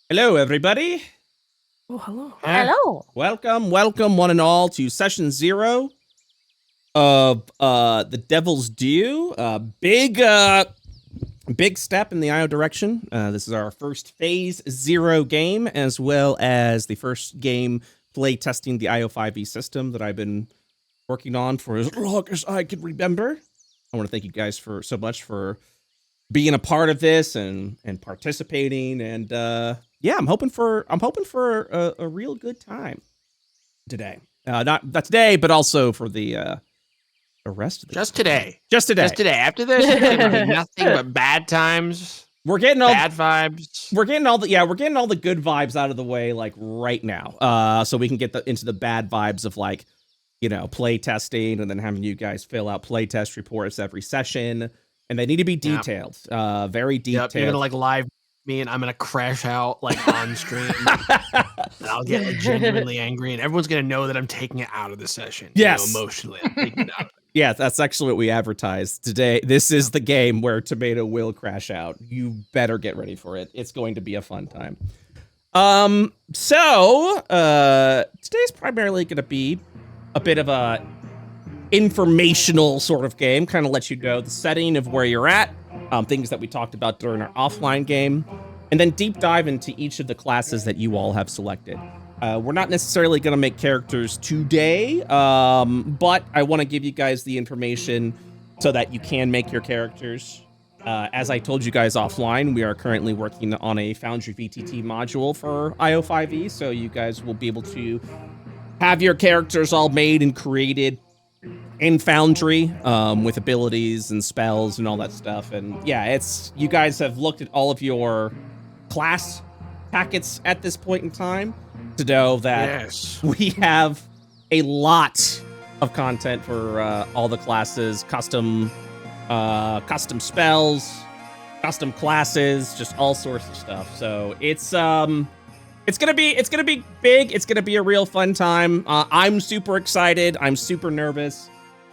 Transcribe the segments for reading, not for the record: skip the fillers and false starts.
Hello, everybody. Oh, hello. Hello. Welcome, one and all to session 0 of the Devil's Due. Big step in the IO direction. This is our first phase 0 game, as well as the first game play testing the IO5e system that I've been working on for as long as I can remember. I want to thank you guys so much for being a part of this and participating, and yeah, I'm hoping for a real good time today. Not today, but also for the rest of the Just today. Just today. After this, it's gonna be nothing but bad times. We're getting all bad vibes. We're getting all the good vibes out of the way, like right now. So we can get into the bad vibes of, like, you know, play testing, and then having you guys fill out play test reports every session. And they need to be detailed, very detailed. You're gonna, like, live me, and I'm gonna crash out, like, on stream. And I'll get, like, genuinely angry, and everyone's gonna know that I'm taking it out of the session. Yes. You know, emotionally, I'm taking it out. Yeah, that's actually what we advertised today. This is the game where Tomato will crash out. You better get ready for it. It's going to be a fun time. So today's primarily going to be a bit of a informational sort of game, kind of let you know the setting of where you're at, things that we talked about during our offline game, and then deep dive into each of the classes that you all have selected. We're not necessarily going to make characters today, but I want to give you guys the information so that you can make your characters. As I told you guys offline, we are currently working on a Foundry VTT module for IO5e, so you guys will be able to have your characters all made and created in Foundry, with abilities and spells and all that stuff. And yeah, you guys have looked at all of your class packets at this point in time to know that we have a lot of content for all the classes, custom spells, custom classes, just all sorts of stuff. So it's gonna be big. It's gonna be a real fun time. I'm super excited. I'm super nervous.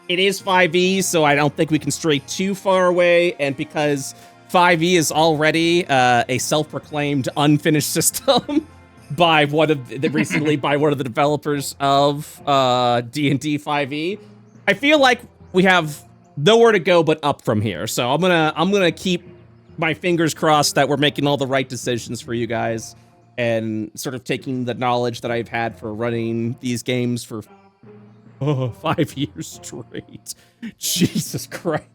It is 5e, so I don't think we can stray too far away. And because 5e is already a self-proclaimed unfinished system by one of the developers of D&D 5e, I feel like we have nowhere to go but up from here. So I'm gonna keep my fingers crossed that we're making all the right decisions for you guys, and sort of taking the knowledge that I've had for running these games for 5 years straight. Jesus Christ.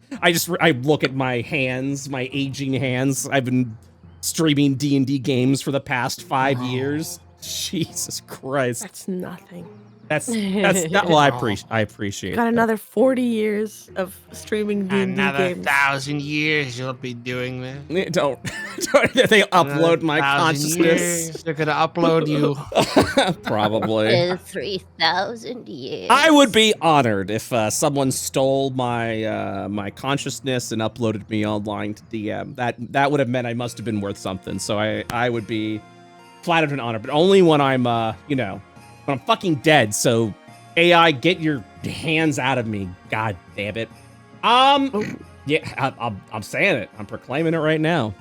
I look at my hands, my aging hands. I've been streaming D&D games for the past 5 years. Jesus Christ. That's nothing. That's not, well, I appreciate it. Got another 40 years of streaming D&D Another games. 1,000 years you'll be doing this. Don't they upload my 1,000 consciousness? years, they're gonna upload you. Probably. In 3,000 years. I would be honored if someone stole my my consciousness and uploaded me online to DM. That would have meant I must have been worth something. So I would be flattered and honored, but only when I'm when I'm fucking dead. So AI, get your hands out of me. God damn it. Yeah, I'm saying it. I'm proclaiming it right now.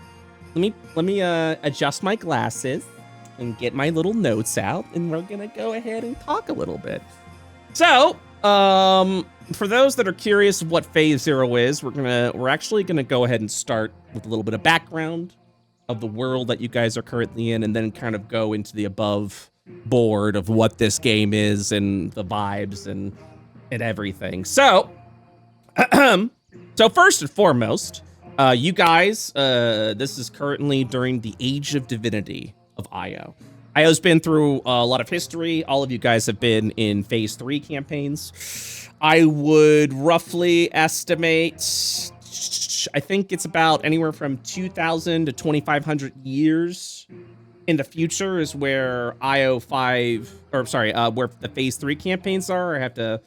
Let me adjust my glasses and get my little notes out, and we're gonna go ahead and talk a little bit. So, for those that are curious of what Phase 0 is, we're actually gonna go ahead and start with a little bit of background of the world that you guys are currently in, and then kind of go into the above board of what this game is and the vibes and everything. So, so first and foremost, you guys, this is currently during the Age of Divinity of IO. IO's been through a lot of history. All of you guys have been in Phase 3 campaigns. I would roughly estimate, I think it's about anywhere from 2,000 to 2,500 years in the future is where IO5, or sorry, where the Phase 3 campaigns are. I have to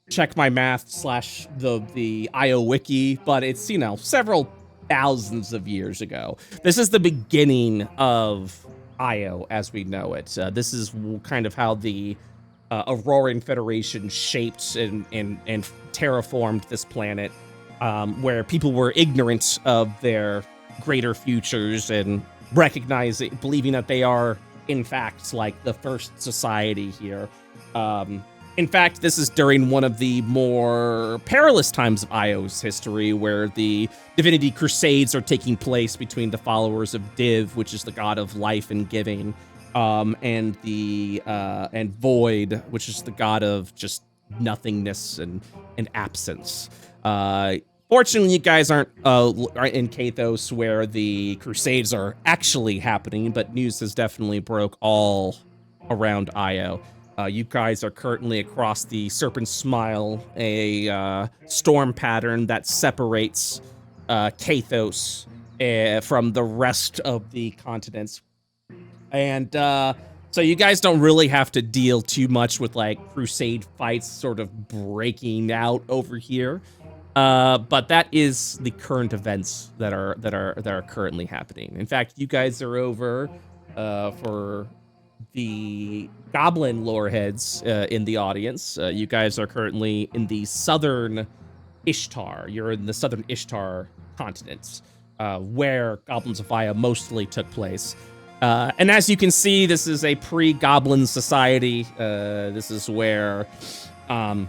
check my math / the IO wiki, but it's, you know, several thousands of years ago. This is the beginning of IO as we know it. This is kind of how the Auroran Federation shaped and terraformed this planet, where people were ignorant of their greater futures and believing that they are, in fact, like the first society here. In fact, this is during one of the more perilous times of IO's history, where the Divinity Crusades are taking place between the followers of Div, which is the god of life and giving, and Void, which is the god of just nothingness and absence. Fortunately, you guys aren't in Kathos, where the Crusades are actually happening, but news has definitely broke all around IO. You guys are currently across the Serpent's Smile, a storm pattern that separates Kathos from the rest of the continents. And so you guys don't really have to deal too much with like crusade fights sort of breaking out over here. But that is the current events that are currently happening. In fact, you guys are over for the Goblin loreheads in the audience. You guys are currently in the southern Ishtar. You're in the southern Ishtar continent, where Goblins of Io mostly took place. And as you can see, this is a pre-Goblin society. This is where the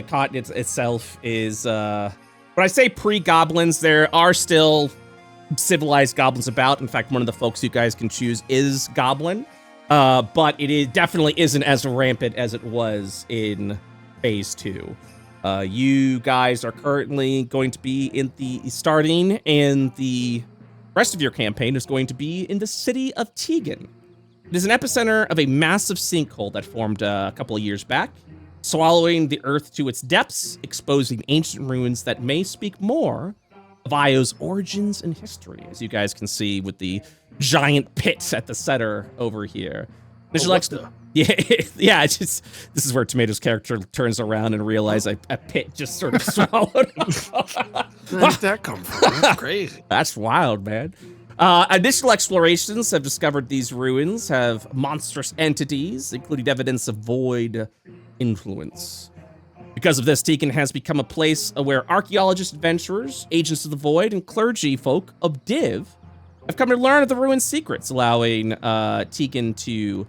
continent itself is. When I say pre-Goblins, there are still civilized goblins about. In fact, one of the folks you guys can choose is Goblin, but it definitely isn't as rampant as it was in Phase 2. You guys are currently going to be starting, and the rest of your campaign is going to be in the city of Tegan. It is an epicenter of a massive sinkhole that formed a couple of years back, swallowing the earth to its depths, exposing ancient ruins that may speak more of Io's origins and history, as you guys can see with the giant pit at the center over here. Yeah, this is where Tomato's character turns around and realizes a pit just sort of swallowed him. Where did that come from? That's crazy. That's wild, man. Initial explorations have discovered these ruins have monstrous entities, including evidence of void influence. Because of this, Tegan has become a place where archaeologists, adventurers, agents of the void, and clergy folk of Div have come to learn of the ruins' secrets, allowing Tegan to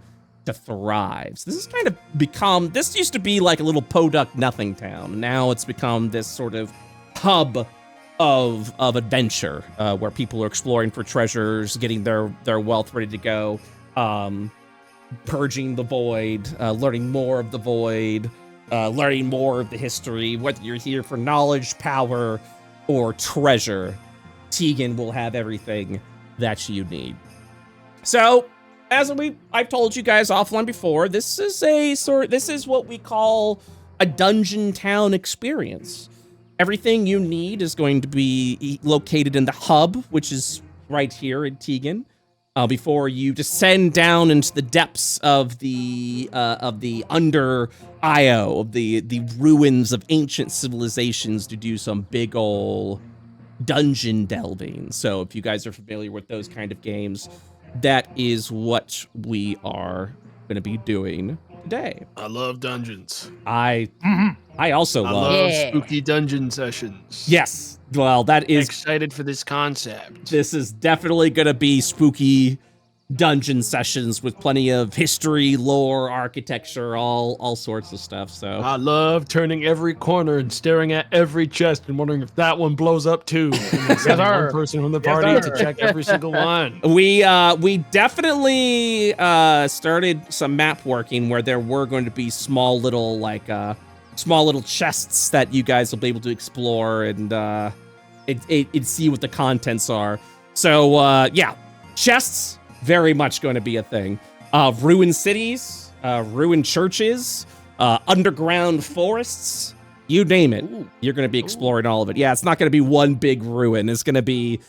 thrive. So this has kind of become, this used to be like a little podunk nothing town. Now it's become this sort of hub of adventure, where people are exploring for treasures, getting their wealth ready to go, purging the void, learning more of the void, learning more of the history. Whether you're here for knowledge, power, or treasure, Tegan will have everything that you need. So, as I've told you guys offline before, this is what we call a dungeon town experience. Everything you need is going to be located in the hub, which is right here in Tegan. Before you descend down into the depths of the under Io, of the ruins of ancient civilizations, to do some big ol' dungeon delving. So if you guys are familiar with those kind of games, that is what we are going to be doing today. I love dungeons. I also love spooky dungeon sessions. Yes. Well, that is excited for this concept. This is definitely going to be spooky dungeon sessions with plenty of history, lore, architecture, all sorts of stuff. So I love turning every corner and staring at every chest and wondering if that one blows up too. And one person from the party to check every single one. We definitely started some map working where there were going to be small little chests that you guys will be able to explore and see what the contents are. So yeah, chests very much going to be a thing. Ruined cities, ruined churches, underground forests, you name it. Ooh. You're going to be exploring all of it. Yeah, it's not going to be one big ruin. It's going to be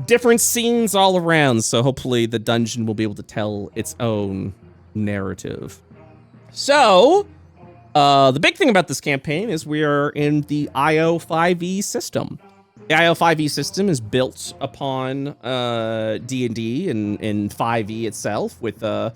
different scenes all around. So hopefully the dungeon will be able to tell its own narrative. So the big thing about this campaign is we are in the IO5e system. The IO5e system is built upon D&D and 5e itself, with a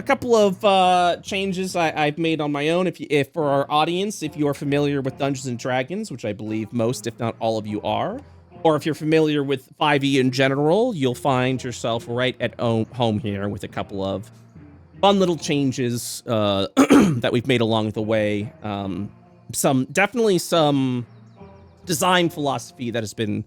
couple of changes I've made on my own. If for our audience, if you are familiar with Dungeons and Dragons, which I believe most, if not all of you are, or if you're familiar with 5e in general, you'll find yourself right at home here with a couple of fun little changes that we've made along the way. Definitely some design philosophy that has been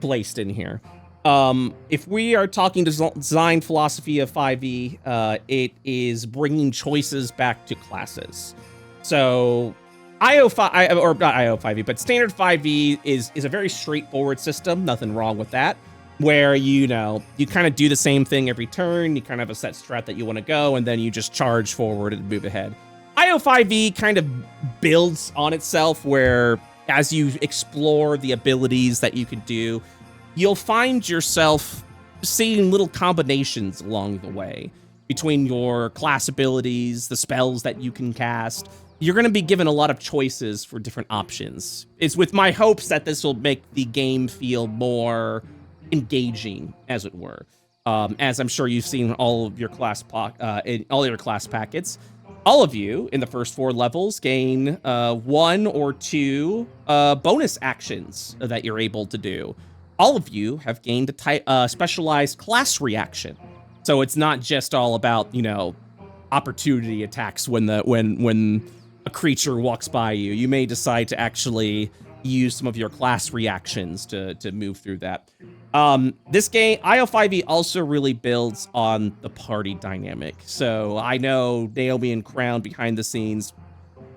placed in here. If we are talking design philosophy of 5e, it is bringing choices back to classes. So IO5, or not IO5e, but standard 5e is a very straightforward system. Nothing wrong with that. Where, you kind of do the same thing every turn. You kind of have a set strat that you want to go, and then you just charge forward and move ahead. IO5e kind of builds on itself, where as you explore the abilities that you can do, you'll find yourself seeing little combinations along the way between your class abilities, the spells that you can cast. You're going to be given a lot of choices for different options. It's with my hopes that this will make the game feel more engaging, as it were. As I'm sure you've seen all of your class packets. All of you in the first 4 levels gain 1 or 2 bonus actions that you're able to do. All of you have gained a specialized class reaction. So it's not just all about, opportunity attacks when a creature walks by you. You may decide to actually use some of your class reactions to move through that. This game, IO5e, also really builds on the party dynamic. So I know Naomi and Crown behind the scenes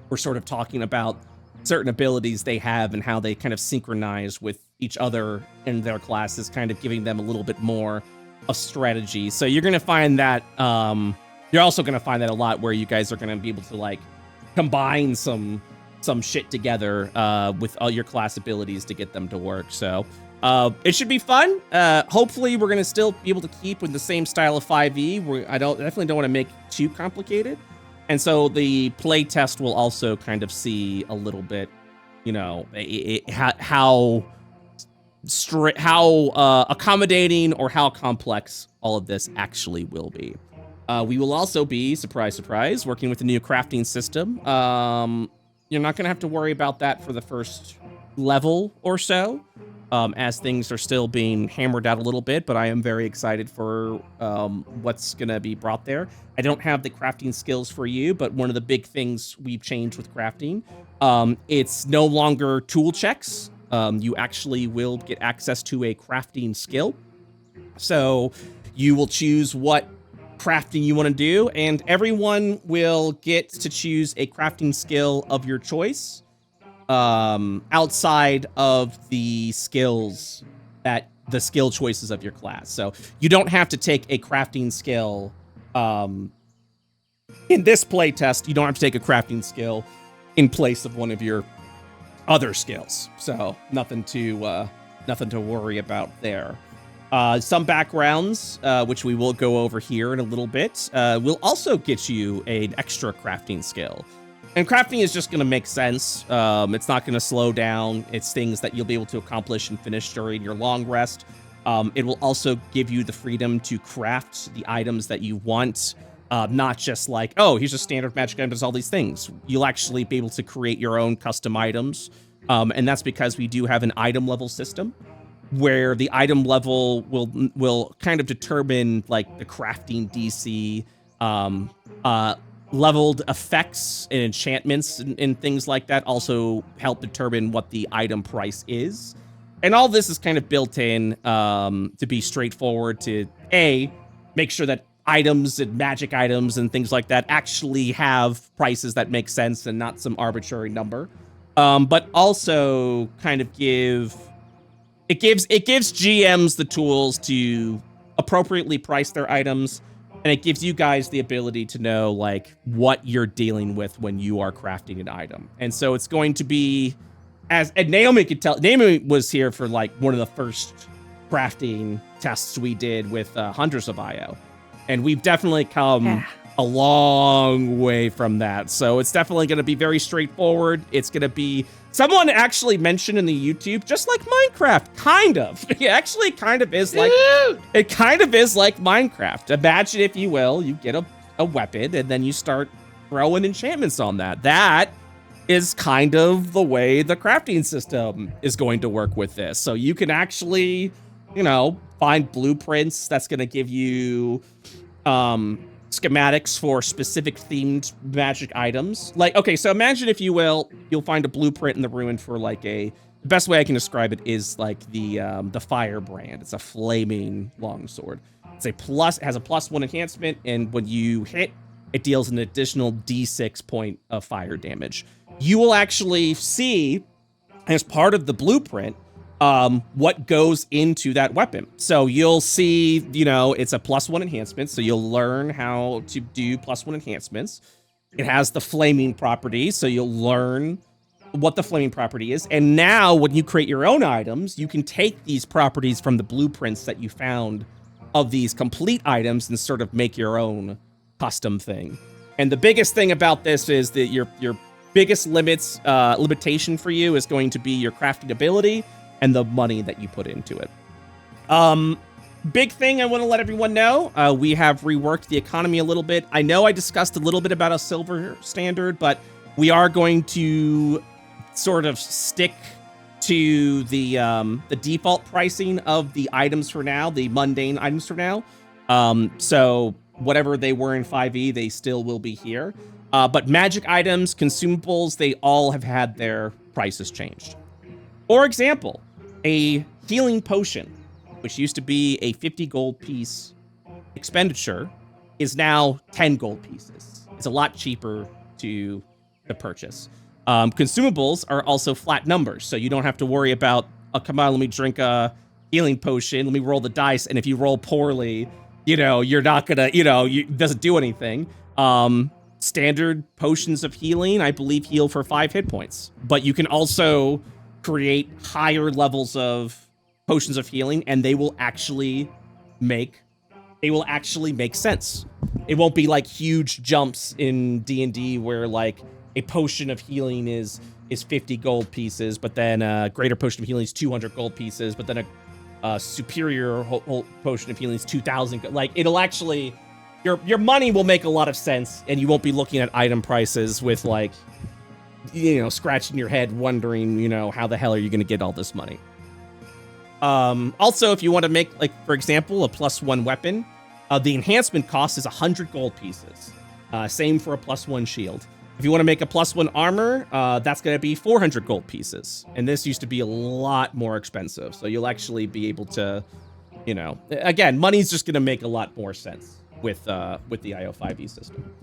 were sort of talking about certain abilities they have and how they kind of synchronize with each other in their classes, kind of giving them a little bit more of strategy. So you're going to find that, you're also going to find that a lot where you guys are going to be able to combine some shit together with all your class abilities to get them to work. So it should be fun. Hopefully we're going to still be able to keep with the same style of 5e. I definitely don't want to make it too complicated. And so the play test will also kind of see a little bit, how accommodating or how complex all of this actually will be. We will also be, surprise, surprise, working with a new crafting system. You're not going to have to worry about that for the first level or so, as things are still being hammered out a little bit, but I am very excited for what's going to be brought there. I don't have the crafting skills for you, but one of the big things we've changed with crafting, it's no longer tool checks. You actually will get access to a crafting skill. So you will choose what crafting you want to do, and everyone will get to choose a crafting skill of your choice outside of the skills that the skill choices of your class. So you don't have to take a crafting skill in this playtest. You don't have to take a crafting skill in place of one of your other skills. So nothing to worry about there. Some backgrounds, which we will go over here in a little bit, will also get you an extra crafting skill. And crafting is just going to make sense. It's not going to slow down. It's things that you'll be able to accomplish and finish during your long rest. It will also give you the freedom to craft the items that you want. Not just like, oh, here's a standard magic item, does all these things. You'll actually be able to create your own custom items. And that's because we do have an item level system, where the item level will kind of determine like the crafting DC, leveled effects and enchantments and things like that also help determine what the item price is. And all this is kind of built in to be straightforward to make sure that items and magic items and things like that actually have prices that make sense and not some arbitrary number. But also kind of gives GMs the tools to appropriately price their items, and it gives you guys the ability to know like what you're dealing with when you are crafting an item. And so it's going to be, and Naomi could tell, Naomi was here for like one of the first crafting tests we did with Hunters of IO, and we've definitely come a long way from that. So it's definitely going to be very straightforward. It's going to be, someone actually mentioned in the YouTube, just like Minecraft, kind of. It actually kind of is like, it kind of is like Minecraft. Imagine, if you will, you get a weapon and then you start throwing enchantments on that. That is kind of the way the crafting system is going to work with this. So you can actually, you know, find blueprints that's going to give you schematics for specific themed magic items. Like, okay, so imagine, if you will, you'll find a blueprint in the ruin for like the best way I can describe it is like the firebrand. It's a flaming longsword. It's it has a +1 enhancement, and when you hit, it deals an additional D6 point of fire damage. You will actually see, as part of the blueprint, what goes into that weapon. So you'll see, you know, it's a +1 enhancement, so you'll learn how to do +1 enhancements. It has the flaming property, so you'll learn what the flaming property is. And now when you create your own items, you can take these properties from the blueprints that you found of these complete items and sort of make your own custom thing. And the biggest thing about this is that your biggest limitation for you is going to be your crafting ability and the money that you put into it. Big thing I want to let everyone know, we have reworked the economy a little bit. I know I discussed a little bit about a silver standard, but we are going to sort of stick to the default pricing of the items for now, the mundane items for now. So whatever they were in 5e, they still will be here. But magic items, consumables, they all have had their prices changed. For example, a healing potion, which used to be a 50 gold piece expenditure, is now 10 gold pieces. It's a lot cheaper to purchase. Consumables are also flat numbers, so you don't have to worry about, oh, come on, let me drink a healing potion, let me roll the dice, and if you roll poorly, you know, you're not gonna, you know, it doesn't do anything. Standard potions of healing, I believe, heal for 5 hit points, but you can also create higher levels of potions of healing, and they will actually make sense. It won't be like huge jumps in D&D where like a potion of healing is 50 gold pieces, but then a greater potion of healing is 200 gold pieces, but then a superior potion of healing is 2,000. Like, it'll actually, your money will make a lot of sense, and you won't be looking at item prices with like, you know, scratching your head wondering, you know, how the hell are you going to get all this money? Also, if you want to make, like, for example, a +1 weapon, the enhancement cost is 100 gold pieces. Same for a +1 shield. If you want to make a +1 armor, that's going to be 400 gold pieces. And this used to be a lot more expensive. So you'll actually be able to, you know, again, money's just going to make a lot more sense with the IO5e system.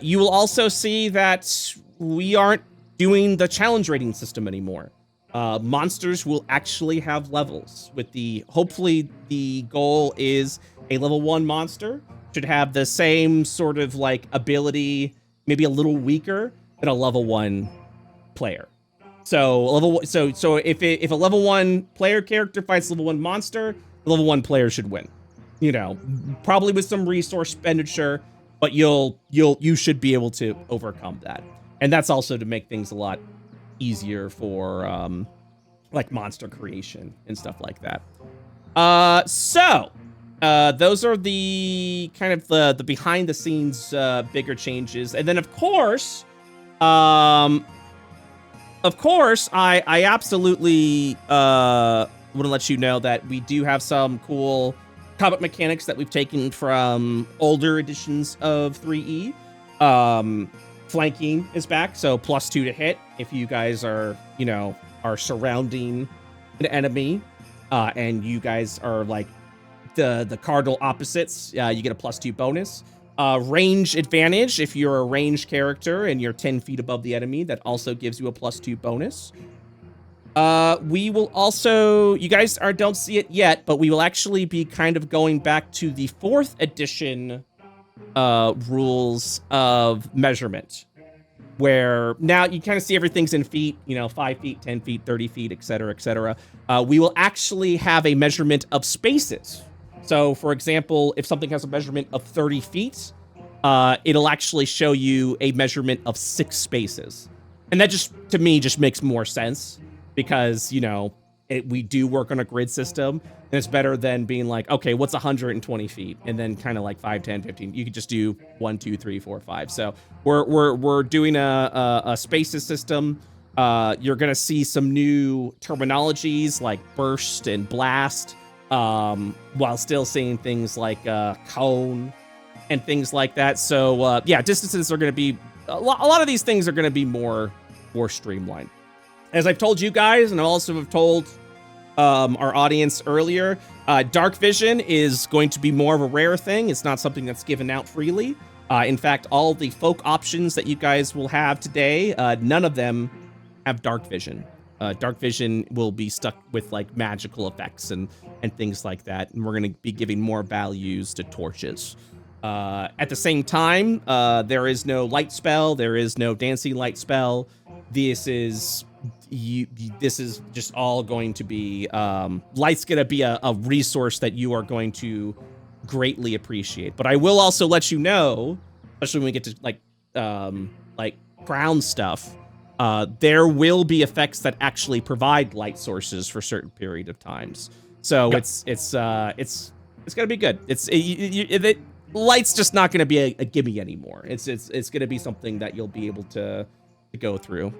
You will also see that we aren't doing the challenge rating system anymore. Monsters will actually have levels. Hopefully the goal is a level 1 monster should have the same sort of like ability, maybe a little weaker than a level 1 player. So if a level 1 player character fights level 1 monster, the level 1 player should win. You know, probably with some resource expenditure, but you should be able to overcome that. And that's also to make things a lot easier for like monster creation and stuff like that. Those are the kind of the behind the scenes bigger changes. And then of course I absolutely want to let you know that we do have some cool combat mechanics that we've taken from older editions of 3E. Flanking is back, so +2 to hit if you guys are, you know, are surrounding an enemy, and you guys are like the cardinal opposites. You get a +2 bonus. Range advantage if you're a ranged character and you're 10 feet above the enemy. That also gives you a +2 bonus. We will also, you guys don't see it yet, but we will actually be kind of going back to the 4th edition rules of measurement, where now you kind of see everything's in feet, you know, 5 feet, 10 feet, 30 feet, etc., etc. We will actually have a measurement of spaces. So, for example, if something has a measurement of 30 feet, it'll actually show you a measurement of 6 spaces. And that just, to me, just makes more sense because, you know, we do work on a grid system, and it's better than being like, okay, what's 120 feet, and then kind of like 5, 10, 15. You could just do 1, 2, 3, 4, 5. So we're doing a spaces system. You're gonna see some new terminologies like burst and blast, while still seeing things like cone and things like that. So yeah, distances are gonna be a lot of these things are gonna be more streamlined. As I've told you guys, and I also have told our audience earlier, dark vision is going to be more of a rare thing. It's not something that's given out freely. In fact, all the folk options that you guys will have today, none of them have dark vision. Dark vision will be stuck with like magical effects and things like that, and we're going to be giving more values to torches. At the same time, there is no light spell. There is no dancing light spell. This is just all going to be light's gonna be a resource that you are going to greatly appreciate. But I will also let you know, especially when we get to like crown stuff, there will be effects that actually provide light sources for certain period of times. So Yep. it's gonna be good. Light's just not gonna be a gimme anymore. It's gonna be something that you'll be able to go through.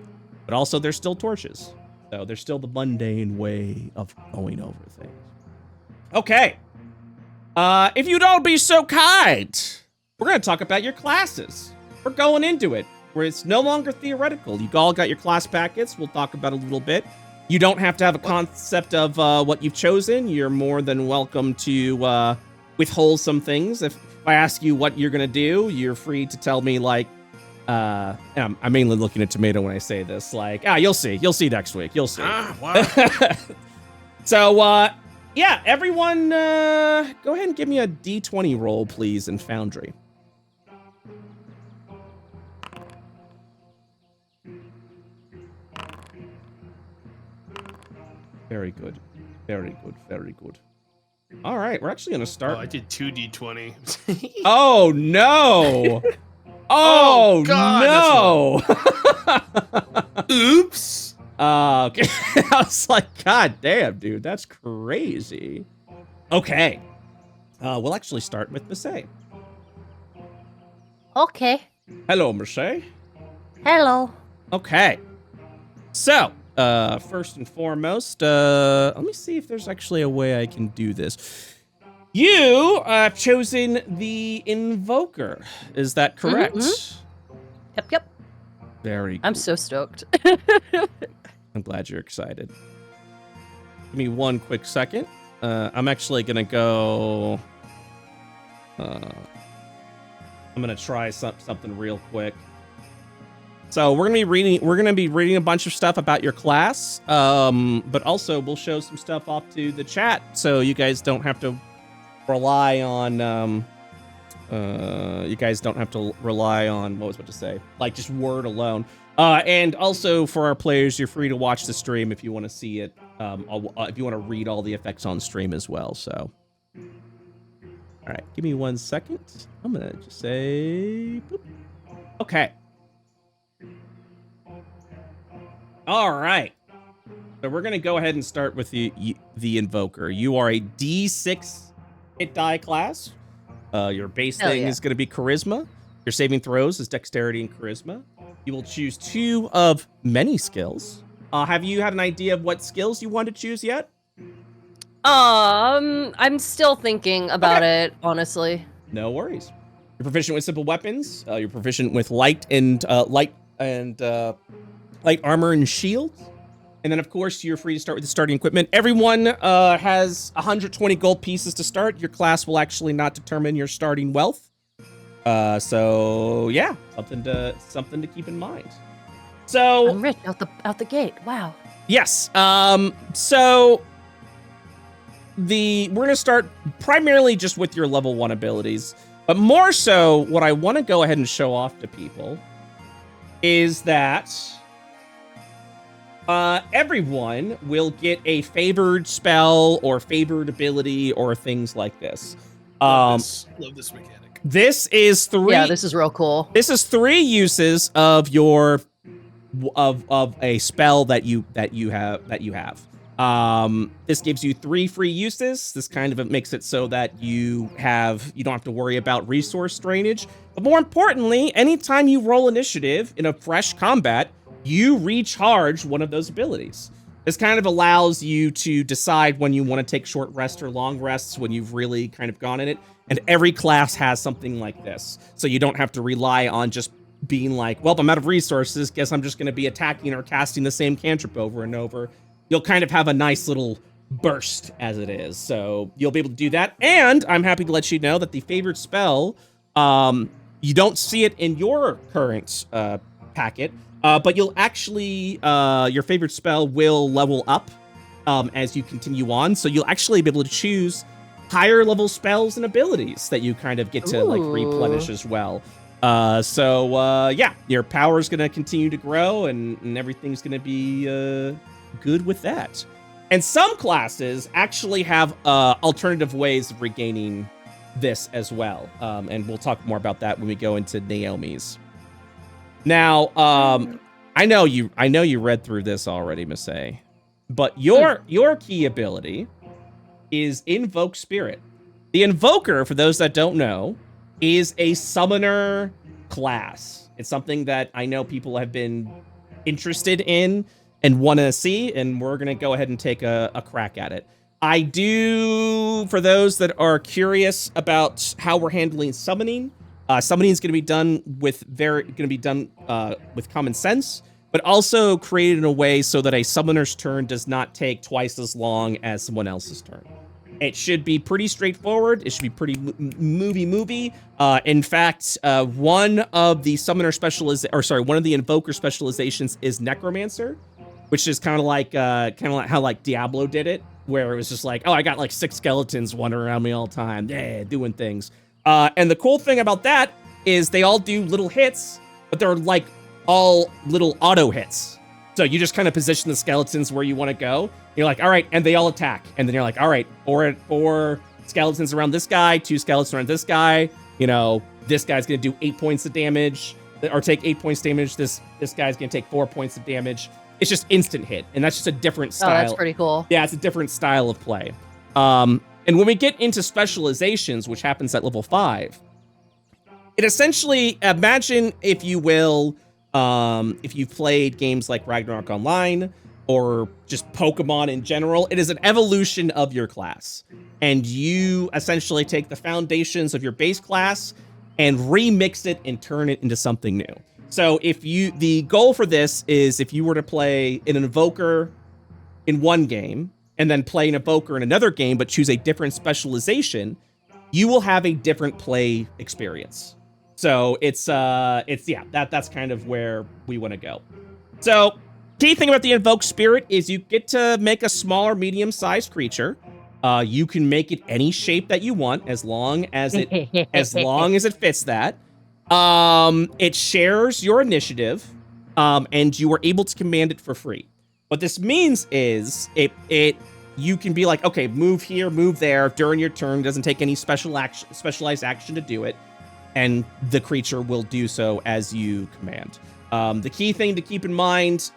But also, there's still torches. So there's still the mundane way of going over things. Okay. If you'd all be so kind, we're going to talk about your classes. We're going into it, where it's no longer theoretical. You all got your class packets. We'll talk about it a little bit. You don't have to have a concept of what you've chosen. You're more than welcome to withhold some things. If I ask you what you're going to do, you're free to tell me, like, and I'm mainly looking at Tomato when I say this, like, you'll see next week. You'll see. Wow. So, yeah, everyone, go ahead and give me a D20 roll, please, in Foundry. Very good. Very good. Very good. All right, we're actually going to start. I did 2d20. Oh, no. Oh, God, no. Oops. Okay. I was like, God damn, dude, that's crazy. Okay. We'll actually start with Masae. Okay. Hello, Masae. Hello. Okay. So, first and foremost, let me see if there's actually a way I can do this. You have chosen the Invoker. Is that correct? Mm-hmm. Yep. Very I'm cool. so stoked. I'm glad you're excited. Give me one quick second. I'm actually gonna go. I'm gonna try something real quick. So we're gonna be reading a bunch of stuff about your class, but also we'll show some stuff off to the chat, so you guys don't have to rely on. You guys don't have to rely on what was I about to say, like just word alone. And also for our players, you're free to watch the stream if you want to see it. If you want to read all the effects on stream as well. So, all right, give me 1 second. I'm gonna just say, boop. Okay. All right. So we're gonna go ahead and start with the Invoker. You are a D6 hit die class. Your base thing is going to be Charisma. Your saving throws is Dexterity and Charisma. You will choose 2 of many skills. Have you had an idea of what skills you want to choose yet? I'm still thinking about it, honestly. No worries. You're proficient with simple weapons. You're proficient with light armor and shields. And then, of course, you're free to start with the starting equipment. Everyone has 120 gold pieces to start. Your class will actually not determine your starting wealth. So yeah, something to keep in mind. So I'm rich out the gate. Wow. yes. So we're gonna start primarily just with your level 1 abilities, but more so, what I want to go ahead and show off to people is that. Everyone will get a favored spell or favored ability or things like this. Love this mechanic. This is 3. Yeah, this is real cool. This is 3 uses of your of a spell that you have. This gives you 3 free uses. This kind of makes it so that you don't have to worry about resource drainage. But more importantly, anytime you roll initiative in a fresh combat, you recharge one of those abilities. This kind of allows you to decide when you want to take short rests or long rests when you've really kind of gone in it. And every class has something like this. So you don't have to rely on just being like, well, I'm out of resources. Guess I'm just going to be attacking or casting the same cantrip over and over. You'll kind of have a nice little burst as it is. So you'll be able to do that. And I'm happy to let you know that the favorite spell, you don't see it in your current packet, but you'll actually, your favorite spell will level up as you continue on. So you'll actually be able to choose higher level spells and abilities that you kind of get to like replenish as well. Yeah, your power is going to continue to grow and everything's going to be good with that. And some classes actually have alternative ways of regaining this as well. And we'll talk more about that when we go into Naomi's. Now, I know you read through this already, Masae, but your key ability is Invoke Spirit. The Invoker, for those that don't know, is a summoner class. It's something that I know people have been interested in and want to see, and we're going to go ahead and take a crack at it. I do, for those that are curious about how we're handling summoning, summoning is going to be done with common sense, but also created in a way so that a summoner's turn does not take twice as long as someone else's turn. It should be pretty straightforward. It should be pretty movie. In fact, one of the Invoker specializations is Necromancer, which is kind of like how like Diablo did it, where it was just like, oh, I got like 6 skeletons wandering around me all the time, yeah, doing things. And the cool thing about that is they all do little hits, but they're like all little auto hits. So you just kind of position the skeletons where you want to go. You're like, all right, and they all attack. And then you're like, all right, four skeletons around this guy, 2 skeletons around this guy. You know, this guy's going to do 8 points of damage, or take 8 points damage. This guy's going to take 4 points of damage. It's just instant hit, and that's just a different style. Oh, that's pretty cool. Yeah, it's a different style of play. And when we get into specializations, which happens at level 5, it essentially, imagine, if you will, if you've played games like Ragnarok Online or just Pokemon in general, it is an evolution of your class. And you essentially take the foundations of your base class and remix it and turn it into something new. So the goal for this is if you were to play an Invoker in one game and then play an Invoker in another game, but choose a different specialization, you will have a different play experience. So that's kind of where we want to go. So key thing about the Invoked Spirit is you get to make a small or medium-sized creature. You can make it any shape that you want as long as it fits that. It shares your initiative, and you are able to command it for free. What this means is you can be like, okay, move here, move there during your turn. It doesn't take any specialized action to do it, and the creature will do so as you command. The key thing to keep in mind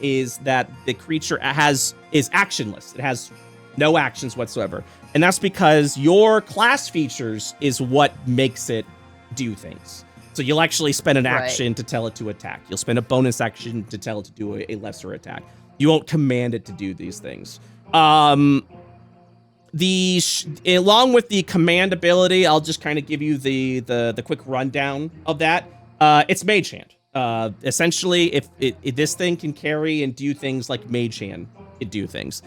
is that the creature is actionless. It has no actions whatsoever, and that's because your class features is what makes it do things. So you'll actually spend an action to tell it to attack. You'll spend a bonus action to tell it to do a lesser attack. You won't command it to do these things. Along with the command ability, I'll just kind of give you the quick rundown of that. It's Mage Hand. Essentially, if this thing can carry and do things like Mage Hand, it do things.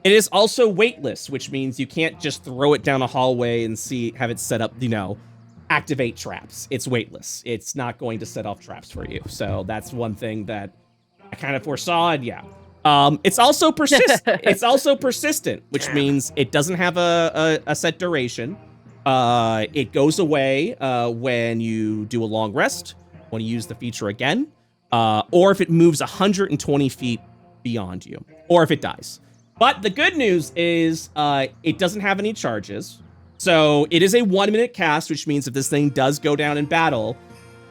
It is also weightless, which means you can't just throw it down a hallway and have it set up, activate traps. It's weightless. It's not going to set off traps for you. So that's one thing that I kind of foresaw, and yeah. It's also persistent, which means it doesn't have a set duration. It goes away when you do a long rest, when you use the feature again, or if it moves 120 feet beyond you, or if it dies. But the good news is it doesn't have any charges. So it is a 1-minute cast, which means if this thing does go down in battle,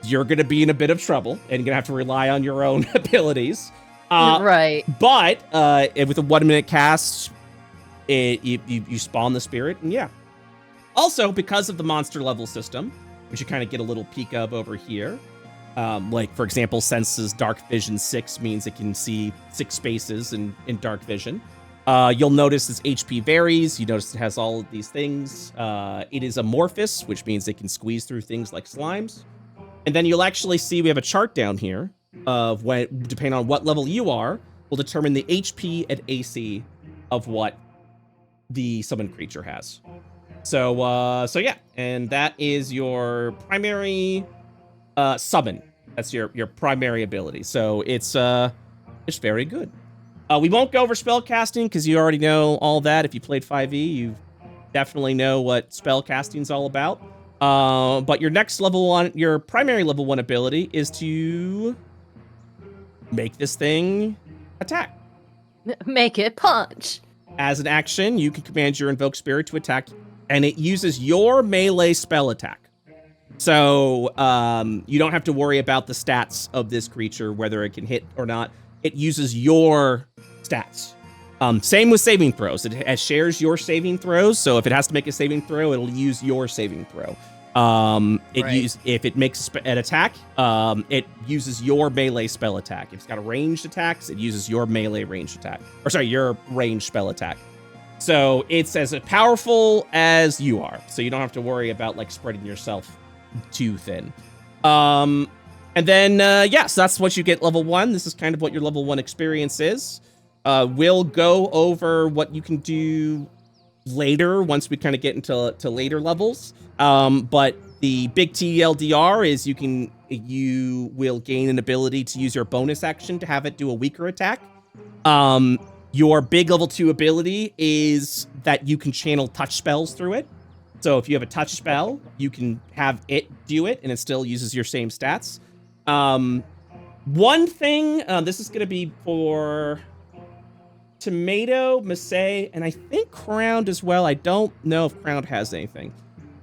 you're going to be in a bit of trouble and going to have to rely on your own abilities. Right. But with a 1 minute cast, you spawn the spirit, and yeah. Also, because of the monster level system, which you kind of get a little peek of over here, like for example, Sense's Dark Vision 6 means it can see 6 spaces in Dark Vision. You'll notice its HP varies. You notice it has all of these things. It is amorphous, which means it can squeeze through things like slimes. And then you'll actually see we have a chart down here of when, depending on what level you are, will determine the HP and AC of what the summoned creature has. So yeah, and that is your primary summon. That's your primary ability. So it's very good. We won't go over spell casting because you already know all that. If you played 5e, you definitely know what spell casting is all about. But your next level 1, your primary level 1 ability is to make this thing attack. Make it punch. As an action, you can command your Invoked Spirit to attack, and it uses your melee spell attack. So you don't have to worry about the stats of this creature, whether it can hit or not. It uses your stats. Same with saving throws. It shares your saving throws, so if it has to make a saving throw, it'll use your saving throw. If it makes an attack, it uses your melee spell attack. If it's got a ranged attacks, it uses your melee ranged attack. Or sorry, your ranged spell attack. So it's as powerful as you are. So you don't have to worry about like spreading yourself too thin. And then, so that's what you get level 1. This is kind of what your level 1 experience is. We'll go over what you can do later once we kind of get into later levels. But the big TLDR is you will gain an ability to use your bonus action to have it do a weaker attack. Your big level 2 ability is that you can channel touch spells through it. So if you have a touch spell, you can have it do it, and it still uses your same stats. One thing, this is going to be for Tomato, Masae, and I think Crowned as well. I don't know if Crowned has anything.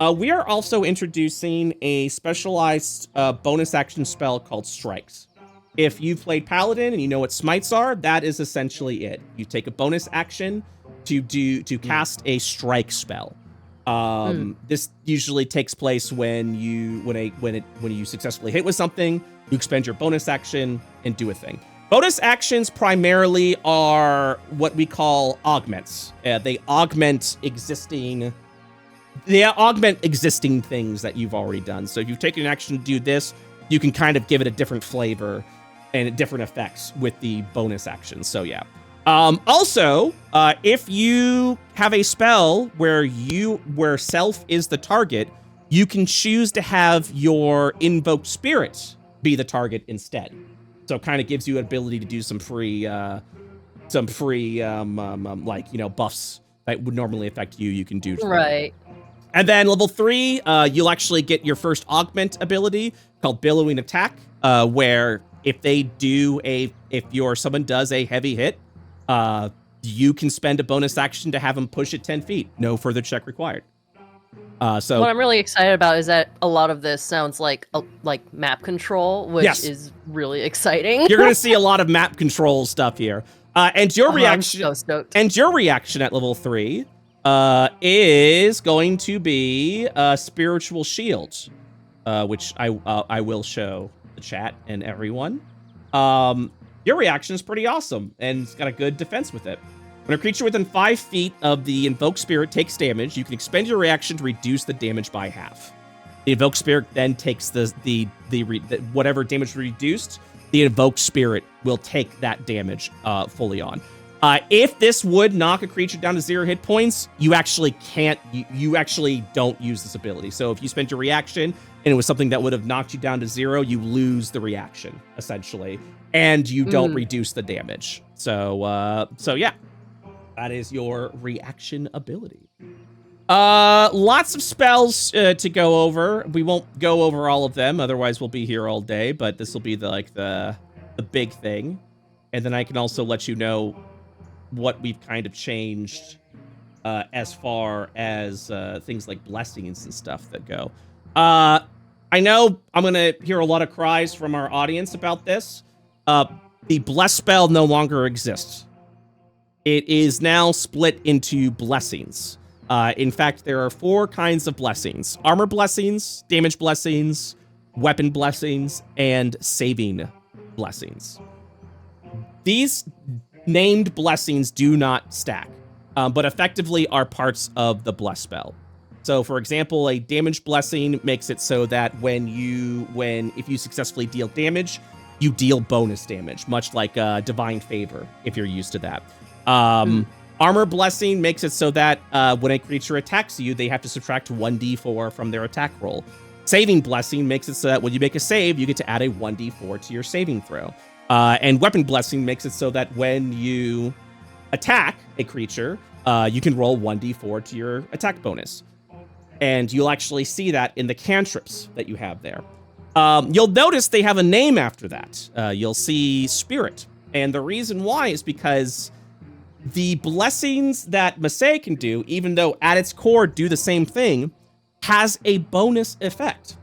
We are also introducing a specialized bonus action spell called Strikes. If you've played Paladin and you know what smites are, that is essentially it. You take a bonus action to cast a strike spell. This usually takes place when you successfully hit with something, you expend your bonus action and do a thing. Bonus actions primarily are what we call augments. They augment existing things that you've already done. So if you've taken an action to do this, you can kind of give it a different flavor and different effects with the bonus action. So yeah. Also, if you have a spell where self is the target, you can choose to have your invoked spirit be the target instead. So it kind of gives you an ability to do some free buffs that would normally affect you. You can do Right. And then level 3, you'll actually get your first augment ability called Billowing Attack, where if your summon does a heavy hit, you can spend a bonus action to have him push it 10 feet. No further check required. So what I'm really excited about is that a lot of this sounds like map control, which Yes. is really exciting. You're going to see a lot of map control stuff here. And your reaction, I'm so stoked. and your reaction at level 3 is going to be Spiritual Shield, which I will show the chat and everyone. Your reaction is pretty awesome, and it's got a good defense with it. When a creature within 5 feet of the Invoked Spirit takes damage, you can expend your reaction to reduce the damage by half. The Invoked Spirit then takes the whatever damage reduced, the Invoked Spirit will take that damage fully on. If this would knock a creature down to 0 hit points, you actually can't. You actually don't use this ability. So if you spent your reaction and it was something that would have knocked you down to 0, you lose the reaction essentially, and you don't reduce the damage. So yeah, that is your reaction ability. Lots of spells to go over. We won't go over all of them, otherwise we'll be here all day. But this will be the big thing, and then I can also let you know what we've kind of changed as far as things like blessings and stuff that go. I know I'm gonna hear a lot of cries from our audience about this. the bless spell no longer exists. It is now split into blessings. In fact, there are 4 kinds of blessings: armor blessings, damage blessings, weapon blessings, and saving blessings. These named blessings do not stack, but effectively are parts of the bless spell. So, for example, a damage blessing makes it so that if you successfully deal damage, you deal bonus damage, much like Divine Favor, if you're used to that. Armor blessing makes it so that when a creature attacks you, they have to subtract 1d4 from their attack roll. Saving blessing makes it so that when you make a save, you get to add a 1d4 to your saving throw. And weapon blessing makes it so that when you attack a creature, you can roll 1d4 to your attack bonus. And you'll actually see that in the cantrips that you have there. You'll notice they have a name after that. You'll see Spirit. And the reason why is because the blessings that Masae can do, even though at its core do the same thing, has a bonus effect.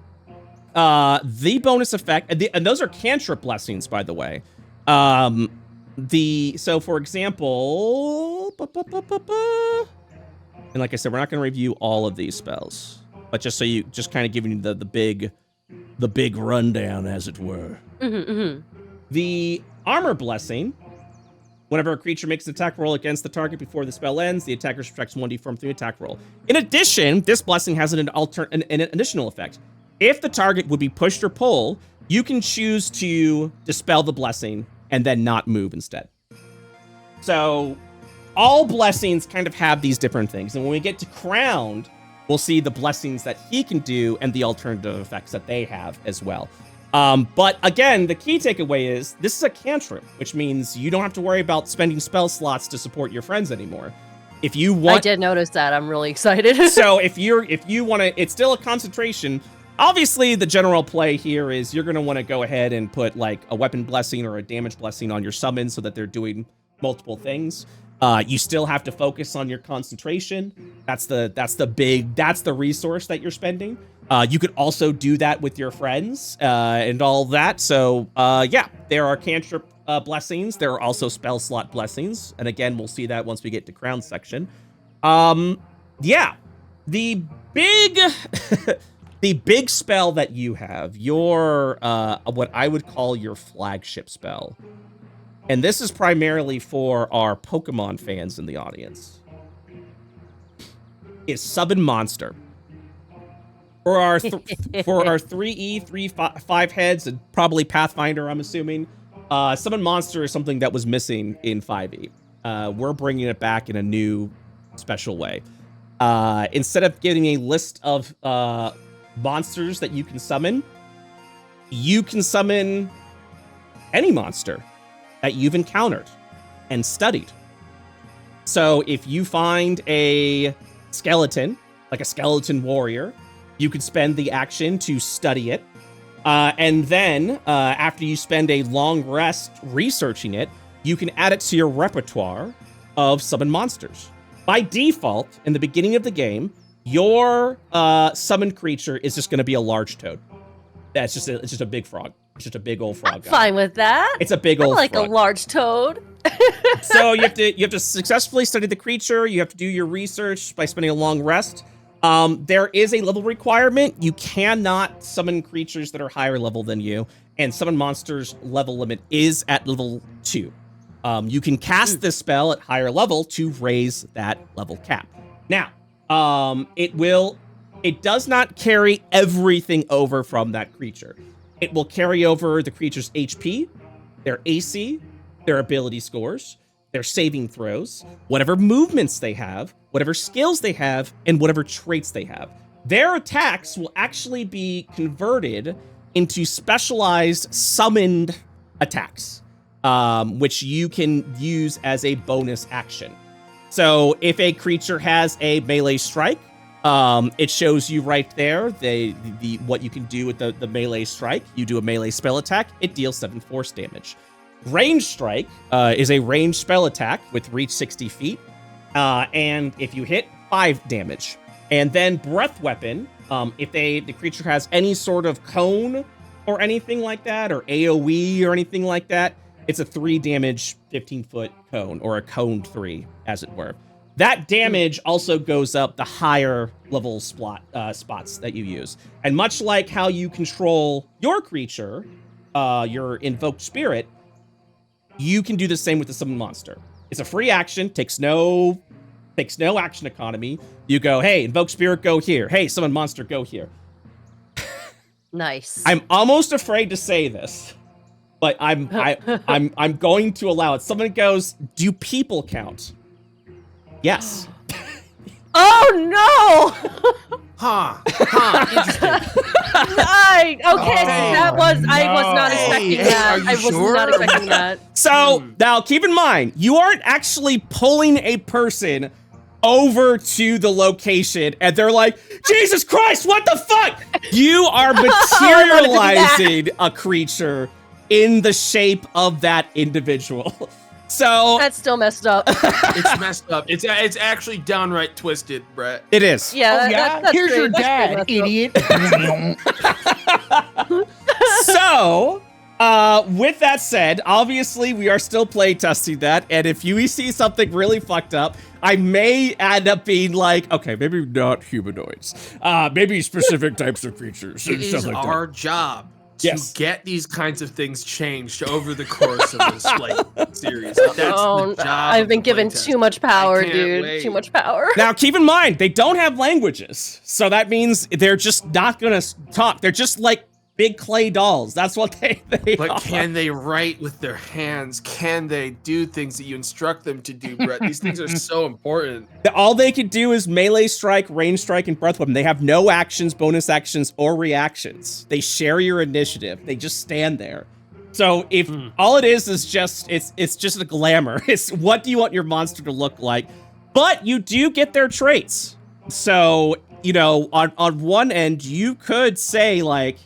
The bonus effect, and those are cantrip blessings, by the way. So for example, and like I said, we're not going to review all of these spells, but just kind of giving you the big rundown, as it were. The armor blessing. Whenever a creature makes an attack roll against the target before the spell ends, the attacker subtracts 1d from the attack roll. In addition, this blessing has an additional effect. If the target would be pushed or pulled, you can choose to dispel the blessing and then not move instead. So all blessings kind of have these different things. And when we get to Crowned, we'll see the blessings that he can do and the alternative effects that they have as well. But again, the key takeaway is this is a cantrip, which means you don't have to worry about spending spell slots to support your friends anymore. If you want, I did notice that. I'm really excited. So if you want to, it's still a concentration. Obviously, the general play here is you're going to want to go ahead and put like a weapon blessing or a damage blessing on your summons so that they're doing multiple things. You still have to focus on your concentration. That's the resource that you're spending. You could also do that with your friends and all that. So yeah, there are cantrip blessings. There are also spell slot blessings. And again, we'll see that once we get to Crown section. Yeah, the big the big spell that you have, your what I would call your flagship spell. And this is primarily for our Pokemon fans in the audience. Is Summon Monster. For our 3E, 5 heads, and probably Pathfinder, I'm assuming, Summon Monster is something that was missing in 5E. We're bringing it back in a new, special way. Instead of getting a list of monsters that you can summon any monster that you've encountered and studied. So if you find a skeleton, like a skeleton warrior, you could spend the action to study it. And then after you spend a long rest researching it, you can add it to your repertoire of summon monsters. By default, in the beginning of the game, your summoned creature is just going to be a large toad. It's just a big frog. It's just a big old frog. I'm fine with that. It's a big old like frog. a large toad. So you have to successfully study the creature. You have to do your research by spending a long rest. There is a level requirement. You cannot summon creatures that are higher level than you, and summon monsters level limit is at level 2. You can cast this spell at higher level to raise that level cap. Now, it does not carry everything over from that creature. It will carry over the creature's HP, their AC, their ability scores, their saving throws, whatever movements they have, whatever skills they have, and whatever traits they have. Their attacks will actually be converted into specialized summoned attacks, which you can use as a bonus action. So if a creature has a melee strike, it shows you right there what you can do with the melee strike. You do a melee spell attack, it deals 7 force damage. Range strike is a ranged spell attack with reach 60 feet. And if you hit, 5 damage. And then breath weapon, if the creature has any sort of cone or anything like that, or AoE or anything like that, It's a 3 damage 15-foot cone, or a coned 3, as it were. That damage also goes up the higher level spots that you use. And much like how you control your creature, your invoked spirit, you can do the same with the summon monster. It's a free action, takes no action economy. You go, hey, invoke spirit, go here. Hey, summon monster, go here. Nice. I'm almost afraid to say this, but I'm going to allow it. Someone goes, do people count? Yes. Oh no! Interesting. That was I was not expecting that. Are you I was sure? not expecting that. So now keep in mind, you aren't actually pulling a person over to the location and they're like, Jesus Christ, what the fuck? You are materializing a creature in the shape of that individual. So That's still messed up. It's messed up. It's actually downright twisted, Brett. it is. Yeah, that's Here's your pretty dad, messed up. idiot. So, with that said, obviously we are still playtesting that, and if you see something really fucked up, I may end up being like, okay, maybe not humanoids, maybe specific types of creatures. It and is stuff like our job to Yes. get these kinds of things changed over the course of this series. That's the job. I've been of given playtest. too much power, I can't dude. wait. Too much power. Now, keep in mind, they don't have languages, so that means they're just not gonna talk. They're just like big clay dolls. That's what they But are. can they write with their hands? Can they do things that you instruct them to do, Brett? These things are so important. All they can do is melee strike, range strike, and breath weapon. They have no actions, bonus actions, or reactions. They share your initiative. They just stand there. So if all it is just it's just a glamour. It's what do you want your monster to look like? But you do get their traits. So, you know, on one end, you could say like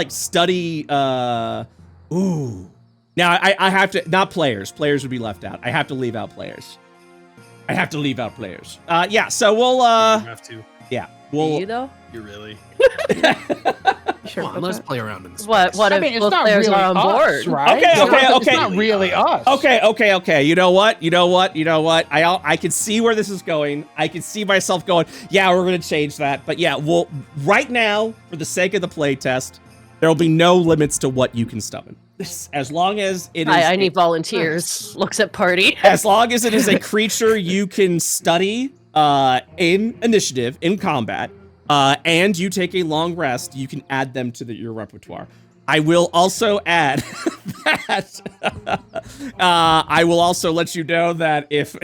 study ooh. Now I have to not players. Players would be left out. I have to leave out players. Yeah, so we'll You have to. yeah. Do We'll you though? You really? Sure. Come on, let's play around in this. What place. if I mean, it's both not players really are on us, board? right? Okay, It's not really us. Okay. You know what? I can see where this is going. I can see myself going, yeah, we're going to change that. But yeah, well, right now, for the sake of the playtest, there will be no limits to what you can summon. As long as it is... I need volunteers. Looks at party. As long as it is a creature you can study in initiative, in combat, and you take a long rest, you can add them to your repertoire. I will also add that I will also let you know that if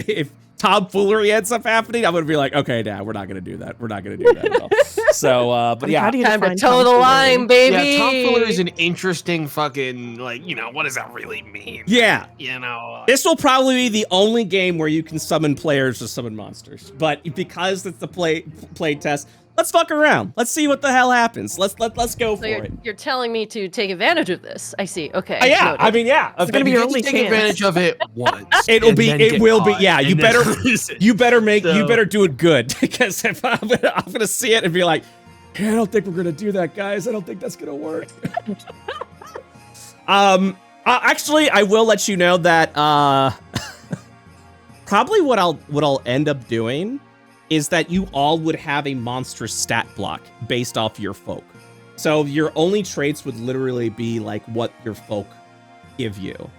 tomfoolery ends up happening, I'm gonna be like, okay, nah, we're not gonna do that. We're not gonna do that at all. So, but yeah, How do you Time to define toe the tomfoolery? line, baby. Yeah, tomfoolery is an interesting fucking, like, you know, what does that really mean? yeah. You know, This will probably be the only game where you can summon players to summon monsters. But because it's the play test, let's fuck around. Let's see what the hell happens. Let's go for So it. you're telling me to take advantage of this. I see. Okay. Yeah, noted. I mean, yeah. It's gonna be your only take chance. advantage of it once. It will be. Yeah, you better you better So- do it good, because if I'm gonna see it and be like, hey, I don't think we're gonna do that, guys. I don't think that's gonna work. Actually, I will let you know that probably what I'll end up doing is that you all would have a monstrous stat block based off your folk. So your only traits would literally be like what your folk give you.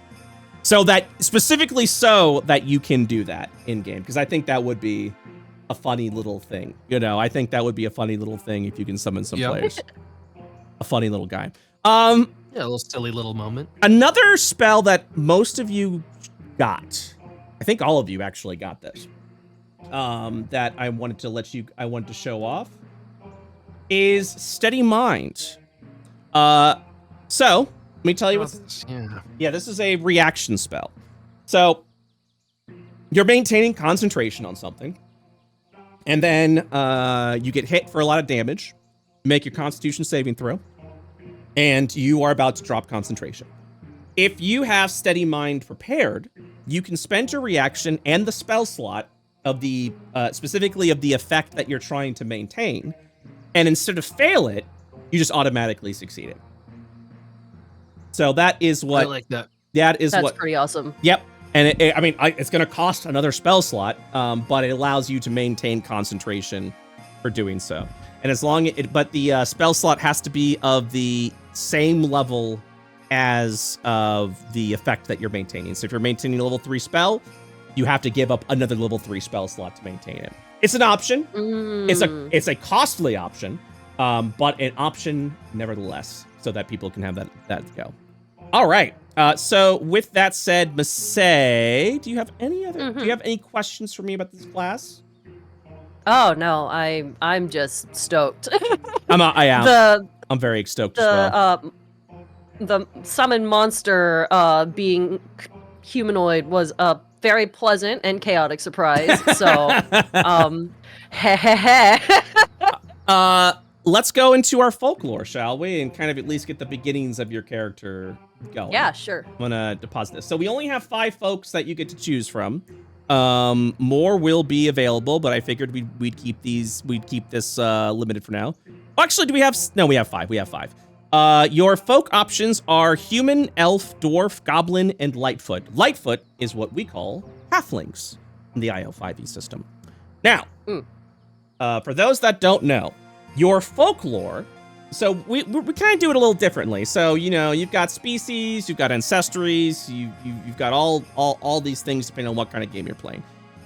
So that specifically so that you can do that in game, because I think that would be a funny little thing. You know, I think that would be a funny little thing if you can summon some Yep. players. A funny little guy. Yeah, a little silly little moment. Another spell that most of you got, I think all of you actually got this, that I wanted to show off, is Steady Mind. So, let me tell you what. Yeah, this is a reaction spell. So, you're maintaining concentration on something, and then you get hit for a lot of damage, make your Constitution saving throw, and you are about to drop concentration. If you have Steady Mind prepared, you can spend your reaction and the spell slot of the, specifically of the effect that you're trying to maintain, and instead of fail it, you just automatically succeed it. So that is what... I like that. That is That's what. pretty awesome. Yep. And it's going to cost another spell slot, but it allows you to maintain concentration for doing so. And as long but the spell slot has to be of the same level as of the effect that you're maintaining. So if you're maintaining a level 3 spell, you have to give up another level 3 spell slot to maintain it. It's an option. It's a costly option, but an option nevertheless, so that people can have that go. All right. So with that said, Masae, do you have any questions for me about this class? Oh no, I'm just stoked. I am. I'm very stoked as well. The summon monster being humanoid was a very pleasant and chaotic surprise. So, let's go into our folklore, shall we? And kind of at least get the beginnings of your character going. Yeah, sure. I'm gonna deposit this. So we only have 5 folks that you get to choose from. More will be available, but I figured we'd keep this limited for now. Actually, do we have? No, we have 5. We have 5. Your folk options are human, elf, dwarf, goblin, and lightfoot. Lightfoot is what we call halflings in the IO5e system. Now, for those that don't know, your folklore. So we kind of do it a little differently. So you've got species, you've got ancestries, you've got all these things depending on what kind of game you're playing.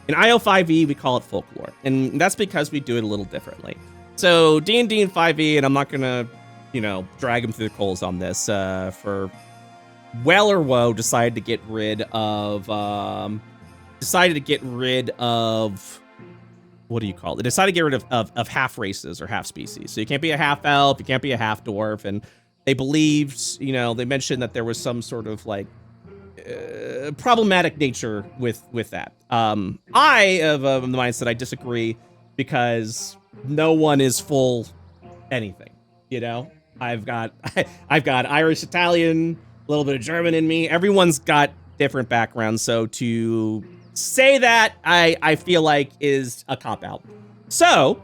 In IO5e, we call it folklore, and that's because we do it a little differently. So D&D and 5e, and I'm not gonna drag them through the coals on this. For well or woe, decided to get rid of. What do you call it? They decided to get rid of half races or half species. So you can't be a half elf, you can't be a half dwarf, and they believed, they mentioned that there was some sort of problematic nature with that. I have the mindset I disagree because no one is full anything. I've got Irish, Italian, a little bit of German in me. Everyone's got different backgrounds, so to say that I feel like is a cop-out. So,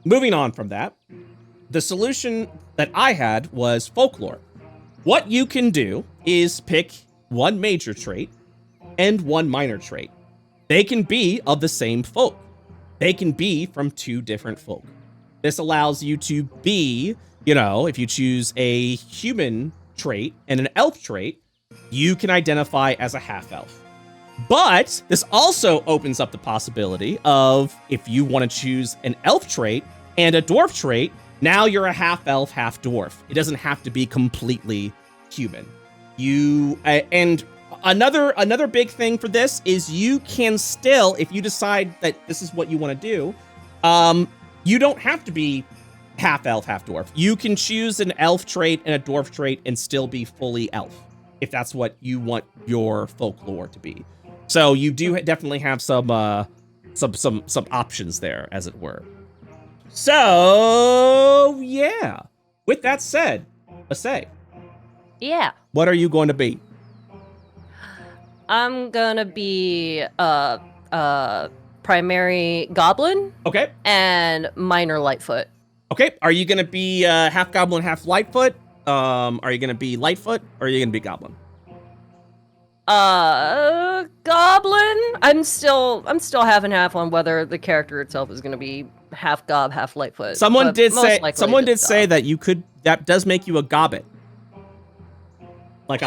moving on from that, the solution that I had was folklore. What you can do is pick one major trait and one minor trait. They can be of the same folk. They can be from 2 different folk. This allows you to be, if you choose a human trait and an elf trait, you can identify as a half-elf. But this also opens up the possibility of if you want to choose an elf trait and a dwarf trait, now you're a half-elf, half-dwarf. It doesn't have to be completely human. And another big thing for this is you can still, if you decide that this is what you want to do, you don't have to be half-elf, half-dwarf. You can choose an elf trait and a dwarf trait and still be fully elf, if that's what you want your folklore to be. So you do definitely have some options there, as it were. So yeah. With that said, Masae, Yeah. what are you going to be? I'm gonna be primary goblin. Okay. And minor lightfoot. Okay. Are you gonna be half goblin, half lightfoot? Are you gonna be lightfoot, or are you gonna be goblin? Goblin. I'm still half and half on whether the character itself is gonna be half gob, half lightfoot. Someone did say that that does make you a gobbit. Like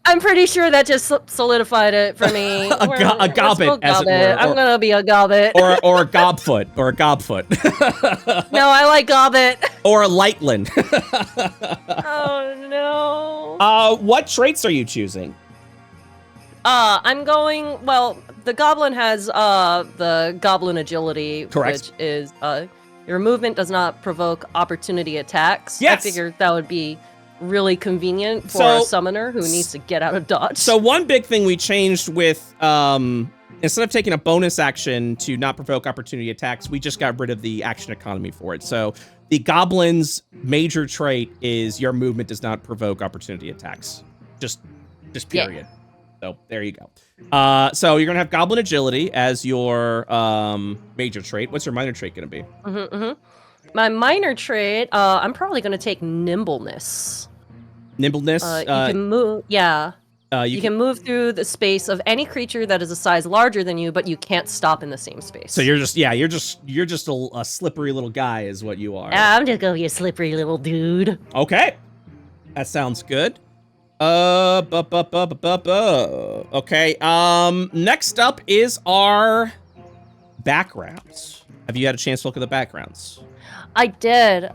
I'm pretty sure that just solidified it for me. a gobbit, as it were. I'm gonna be a gobbit. or a gobfoot, or a gobfoot. No, I like gobbit. Or a lightland. Oh no. What traits are you choosing? I'm going, the goblin has the goblin agility. Correct. Which is your movement does not provoke opportunity attacks. Yes. I figured that would be really convenient for a summoner who needs to get out of dodge. So one big thing we changed with, instead of taking a bonus action to not provoke opportunity attacks, we just got rid of the action economy for it. So the goblin's major trait is your movement does not provoke opportunity attacks. Just period. Yeah. So there you go. So you're gonna have goblin agility as your major trait. What's your minor trait gonna be? My minor trait, I'm probably gonna take nimbleness. Nimbleness. You can move. Yeah. You can move through the space of any creature that is a size larger than you, but you can't stop in the same space. So you're just a slippery little guy, is what you are. I'm just gonna be a slippery little dude. Okay, that sounds good. Okay. Next up is our backgrounds. Have you had a chance to look at the backgrounds? I did.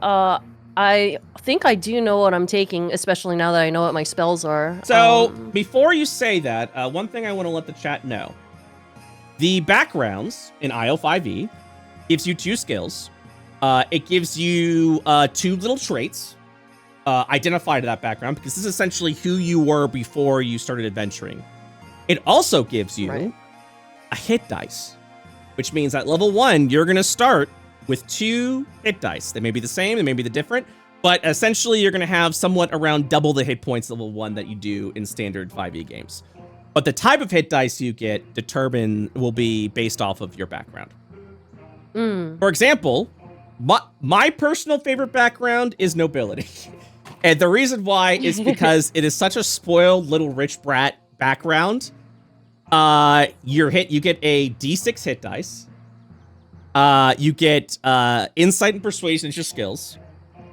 I think I do know what I'm taking, especially now that I know what my spells are. So, before you say that, one thing I want to let the chat know. The backgrounds in IO5e gives you 2 skills. It gives you 2 little traits identified to that background, because this is essentially who you were before you started adventuring. It also gives you a hit dice, which means at level 1, you're going to start with 2 hit dice. They may be the same, they may be the different, but essentially you're going to have somewhat around double the hit points level 1 that you do in standard 5e games. But the type of hit dice you get will be based off of your background. For example, my personal favorite background is nobility. And the reason why is because it is such a spoiled little rich brat background. You get a d6 hit dice. You get insight and persuasion as your skills.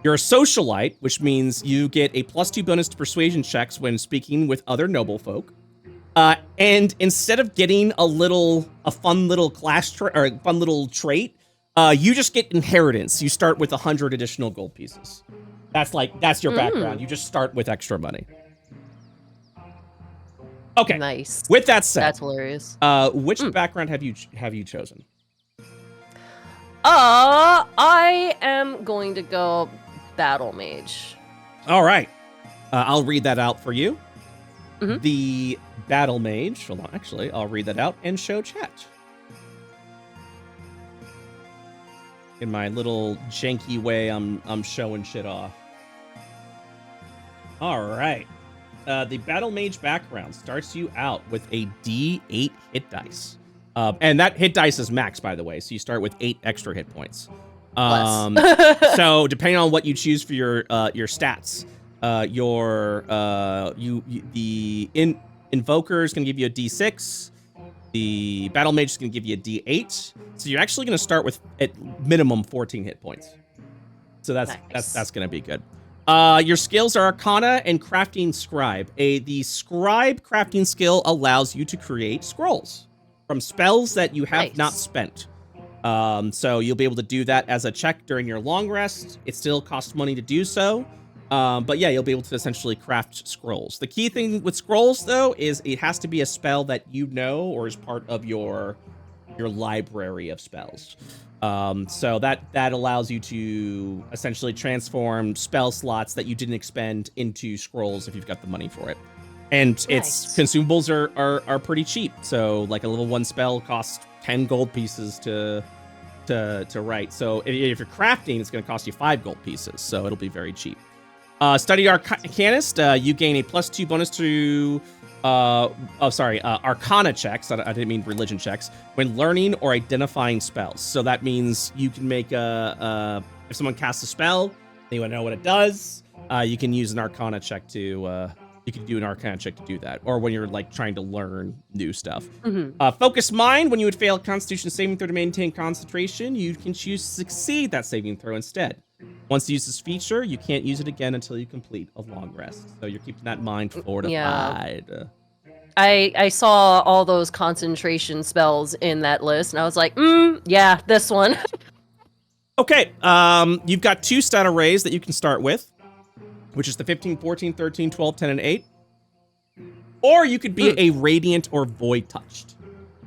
You're a socialite, which means you get a +2 bonus to persuasion checks when speaking with other noble folk. And instead of getting a fun little fun little trait, you just get inheritance. You start with 100 additional gold pieces. That's your background. You just start with extra money. Okay. Nice. With that said, that's hilarious. Which background have you chosen? I am going to go battle mage. All right. I'll read that out for you. Mm-hmm. The battle mage. Hold on. Actually, I'll read that out and show chat. In my little janky way, I'm showing shit off. All right. The battle mage background starts you out with a D8 hit dice. And that hit dice is max, by the way, so you start with 8 extra hit points. So depending on what you choose for your stats, the Invoker is going to give you a D6. The battle mage is going to give you a D8. So you're actually going to start with at minimum 14 hit points. So that's going to be good. Your skills are Arcana and Crafting Scribe. The Scribe crafting skill allows you to create scrolls from spells that you have not spent. So you'll be able to do that as a check during your long rest. It still costs money to do so. But yeah, you'll be able to essentially craft scrolls. The key thing with scrolls, though, is it has to be a spell that you know or is part of your library of spells. So that allows you to essentially transform spell slots that you didn't expend into scrolls if you've got the money for it. And its consumables are pretty cheap. So like a level 1 spell costs 10 gold pieces to write. So if you're crafting, it's going to cost you 5 gold pieces. So it'll be very cheap. Study Arcanist, you gain a +2 bonus to Arcana checks. I didn't mean religion checks when learning or identifying spells. So that means you can make if someone casts a spell, they want to know what it does. You can use an Arcana check to. You can do an Arcana check to do that, or when you're like trying to learn new stuff. Focus Mind, when you would fail a Constitution saving throw to maintain concentration, you can choose to succeed that saving throw instead. Once you use this feature, you can't use it again until you complete a long rest. So you're keeping that mind fortified. Yeah. I saw all those concentration spells in that list, and I was like, yeah, this one. Okay, you've got 2 stat arrays that you can start with, which is the 15, 14, 13, 12, 10, and 8. Or you could be a Radiant or Void Touched.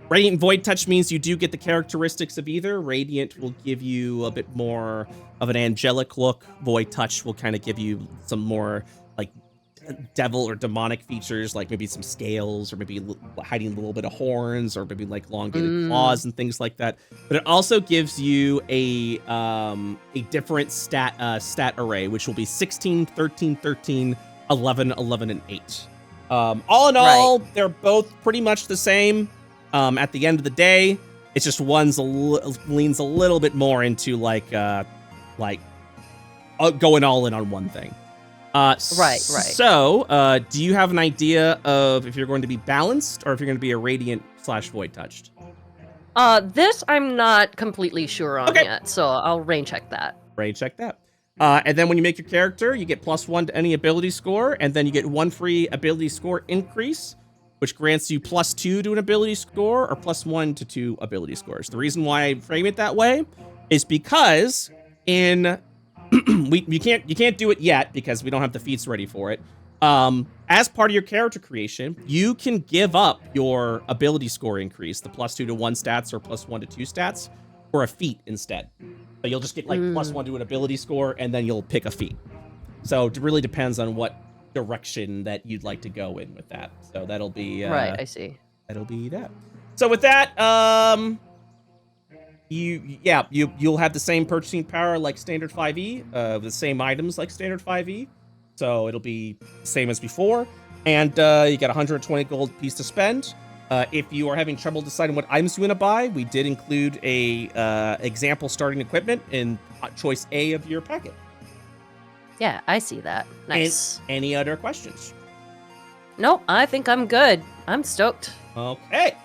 Radiant and Void Touch means you do get the characteristics of either. Radiant will give you a bit more of an angelic look. Void Touch will kind of give you some more like devil or demonic features, like maybe some scales, or maybe hiding a little bit of horns, or maybe like elongated claws and things like that. But it also gives you a different stat array, which will be 16, 13, 13, 11, 11, and 8. All in all, they're both pretty much the same. At the end of the day, it's just one's leans a little bit more into going all in on one thing. Right. So, do you have an idea of if you're going to be balanced or if you're going to be a radiant/void touched? This I'm not completely sure on Okay. yet, so I'll rain check that. Raid check that. And then when you make your character, you get +1 to any ability score, and then you get 1 free ability score increase, which grants you +2 to an ability score or +1 to 2 ability scores. The reason why I frame it that way is because in you can't do it yet because we don't have the feats ready for it. As part of your character creation, you can give up your ability score increase, the +2 to 1 stats or +1 to 2 stats, for a feat instead. So you'll just get like +1 to an ability score, and then you'll pick a feat. So it really depends on what direction that you'd like to go in with that. So that'll be Right, I see. that'll be that. So with that, you'll have the same purchasing power like standard 5e, the same items like standard 5e. So it'll be the same as before, and you get 120 gold piece to spend. If you are having trouble deciding what items you want to buy, we did include a example starting equipment in choice A of your packet. Yeah, I see that. Nice. Any other questions? Nope, I think I'm good. I'm stoked. Okay.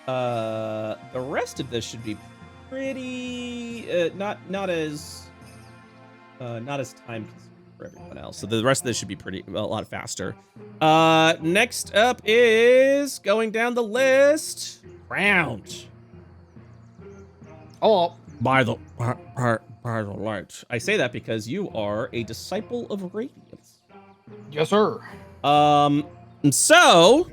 The rest of this should be pretty not as time consuming for everyone else. So the rest of this should be a lot faster. Next up is going down the list. Round. Oh, By the light. I say that because you are a disciple of radiance. yes, sir. And so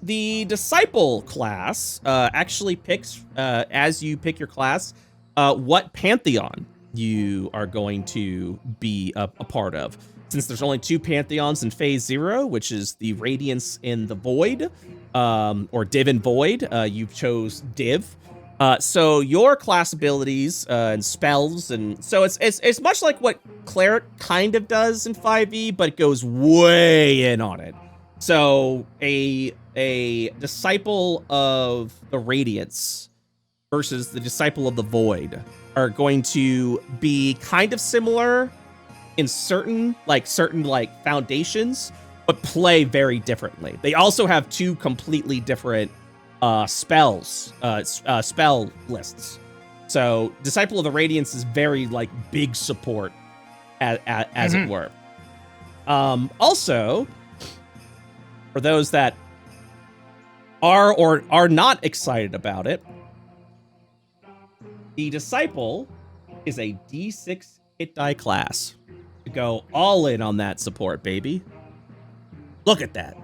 the disciple class actually picks, as you pick your class, what pantheon you are going to be a part of. Since there's only 2 pantheons in phase 0, which is the radiance in the void, or div and void, you chose div. So your class abilities and spells, and so it's much like what cleric kind of does in 5e, but it goes way in on it. So a disciple of the radiance versus the disciple of the void are going to be kind of similar in certain foundations, but play very differently. They also have 2 completely different spell lists. So Disciple of the Radiance is very like big support as it were. Also, for those that are or are not excited about it, the Disciple is a D6 hit die class. To go all in on that support, baby. Look at that.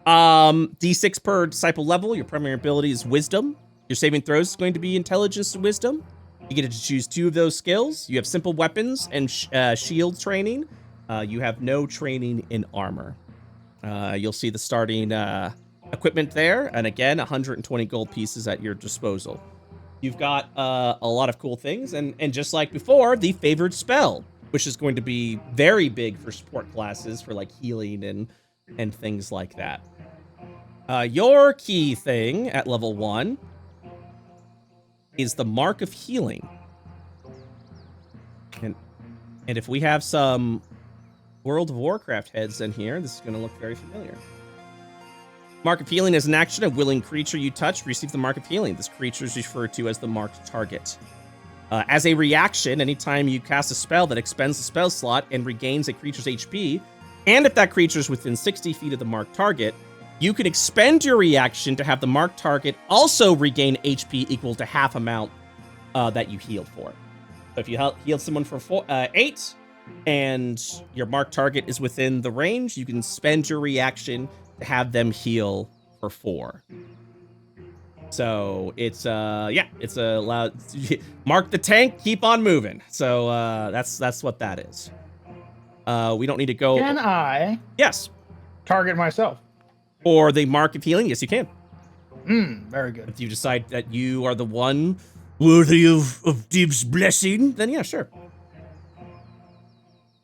D6 per disciple level. Your primary ability is Wisdom. Your saving throws is going to be Intelligence and Wisdom. You get to choose 2 of those skills. You have simple weapons and shield training. You have no training in armor. You'll see the starting equipment there, and again, 120 gold pieces at your disposal. You've got a lot of cool things, and just like before, the favored spell, which is going to be very big for support classes for like healing and things like that. Your key thing at level 1 is the Mark of Healing. And if we have some World of Warcraft heads in here, this is going to look very familiar. Mark of Healing is an action. A willing creature you touch receives the Mark of Healing. This creature is referred to as the marked target. As a reaction, anytime you cast a spell that expends the spell slot and regains a creature's HP, and if that creature is within 60 feet of the marked target, you can expend your reaction to have the marked target also regain HP equal to half amount that you healed for. So if you healed someone for 8, and your marked target is within the range, you can spend your reaction to have them heal for 4. So it's it's a loud mark the tank, keep on moving. So that's what that is. We don't need to go. Can I Yes. target myself? Or the Mark of Healing? Yes, you can. Very good. If you decide that you are the one worthy of Dib's blessing, then yeah, sure.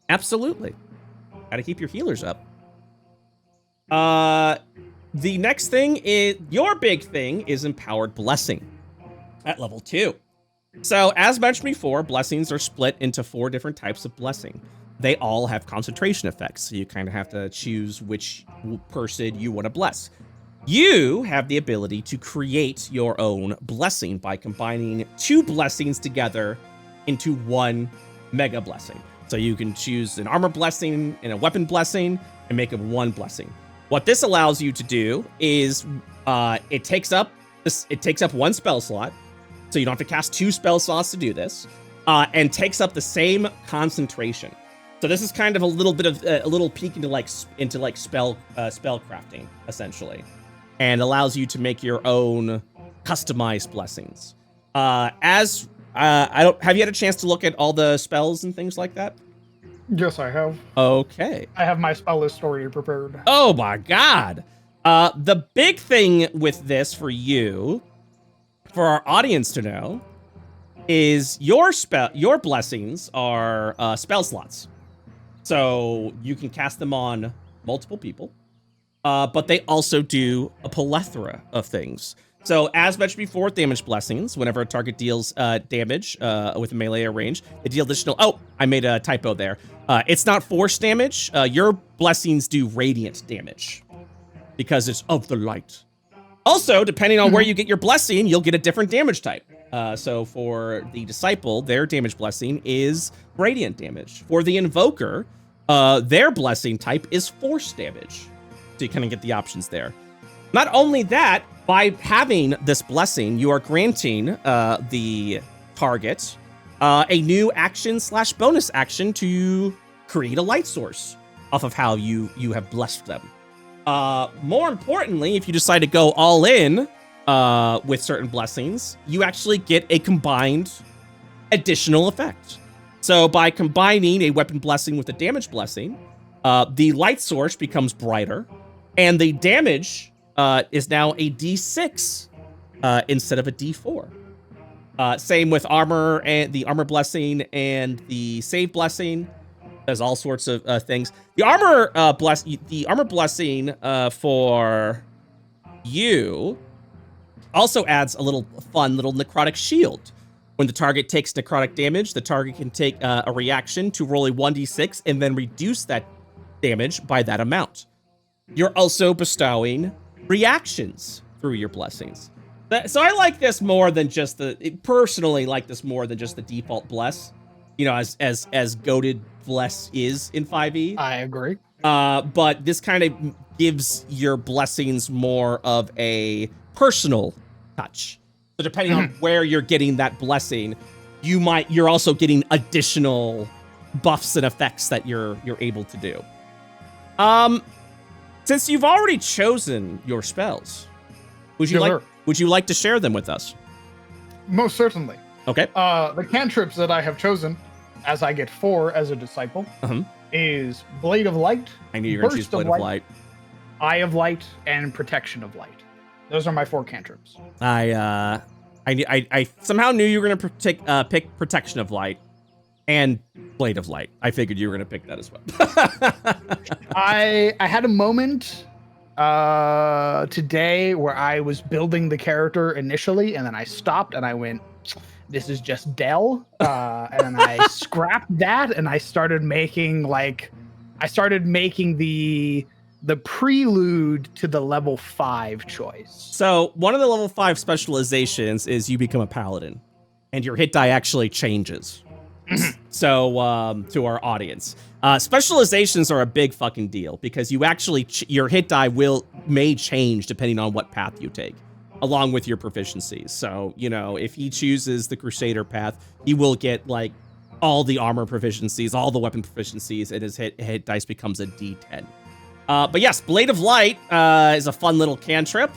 Absolutely. Gotta keep your healers up. The next thing is, your big thing is Empowered Blessing at level 2. So, as mentioned before, blessings are split into 4 different types of blessing. they all have concentration effects. So you kind of have to choose which person you want to bless. You have the ability to create your own blessing by combining 2 blessings together into 1 mega blessing. So you can choose an armor blessing and a weapon blessing and make it 1 blessing. What this allows you to do is it takes up 1 spell slot, so you don't have to cast 2 spell slots to do this, and takes up the same concentration. So this is kind of a little bit of a little peek into spell crafting essentially, and allows you to make your own customized blessings. Have you had a chance to look at all the spells and things like that? Yes, I have. Okay. I have my spell list already prepared. Oh my god. The big thing with this for you, for our audience to know, is your blessings are spell slots. So you can cast them on multiple people, but they also do a plethora of things. So as mentioned before, damage blessings, whenever a target deals damage with a melee range, they deal additional... Oh, I made a typo there. It's not force damage. Your blessings do radiant damage because it's of the light. Also, depending on where you get your blessing, you'll get a different damage type. So for the Disciple, their damage blessing is radiant damage. For the Invoker, their blessing type is force damage. So you kind of get the options there. Not only that, by having this blessing, you are granting the target a new action/bonus action to create a light source off of how you have blessed them. More importantly, if you decide to go all in with certain blessings, you actually get a combined additional effect. So by combining a weapon blessing with a damage blessing, the light source becomes brighter, and the damage is now a D6 instead of a D4. Same with armor and the armor blessing and the save blessing. There's all sorts of things. The armor blessing for you also adds a little fun little necrotic shield. When the target takes necrotic damage, the target can take a reaction to roll a 1d6 and then reduce that damage by that amount. You're also bestowing reactions through your blessings. So I like this more than just personally like this more than just the default bless. You know, as goated bless is in 5e. I agree. But this kind of gives your blessings more of a personal touch. So depending on where you're getting that blessing, you're also getting additional buffs and effects that you're able to do. Since you've already chosen your spells, would you like to share them with us? Most certainly. Okay. The cantrips that I have chosen, as I get 4 as a disciple, is Blade of Light. I knew you were going to choose Blade of Light. Eye of Light, and Protection of Light. Those are my 4 cantrips. I somehow knew you were going to pick Protection of Light and Blade of Light. I figured you were going to pick that as well. I had a moment today where I was building the character initially, and then I stopped and I went, this is just Dell. And then I scrapped that and I started making the prelude to the level 5 choice. So one of the level 5 specializations is you become a paladin and your hit die actually changes. So to our audience, specializations are a big fucking deal because you actually, your hit die may change depending on what path you take, along with your proficiencies. So, you know, if he chooses the Crusader path, he will get like all the armor proficiencies, all the weapon proficiencies, and his hit dice becomes a D10. But yes, Blade of Light is a fun little cantrip.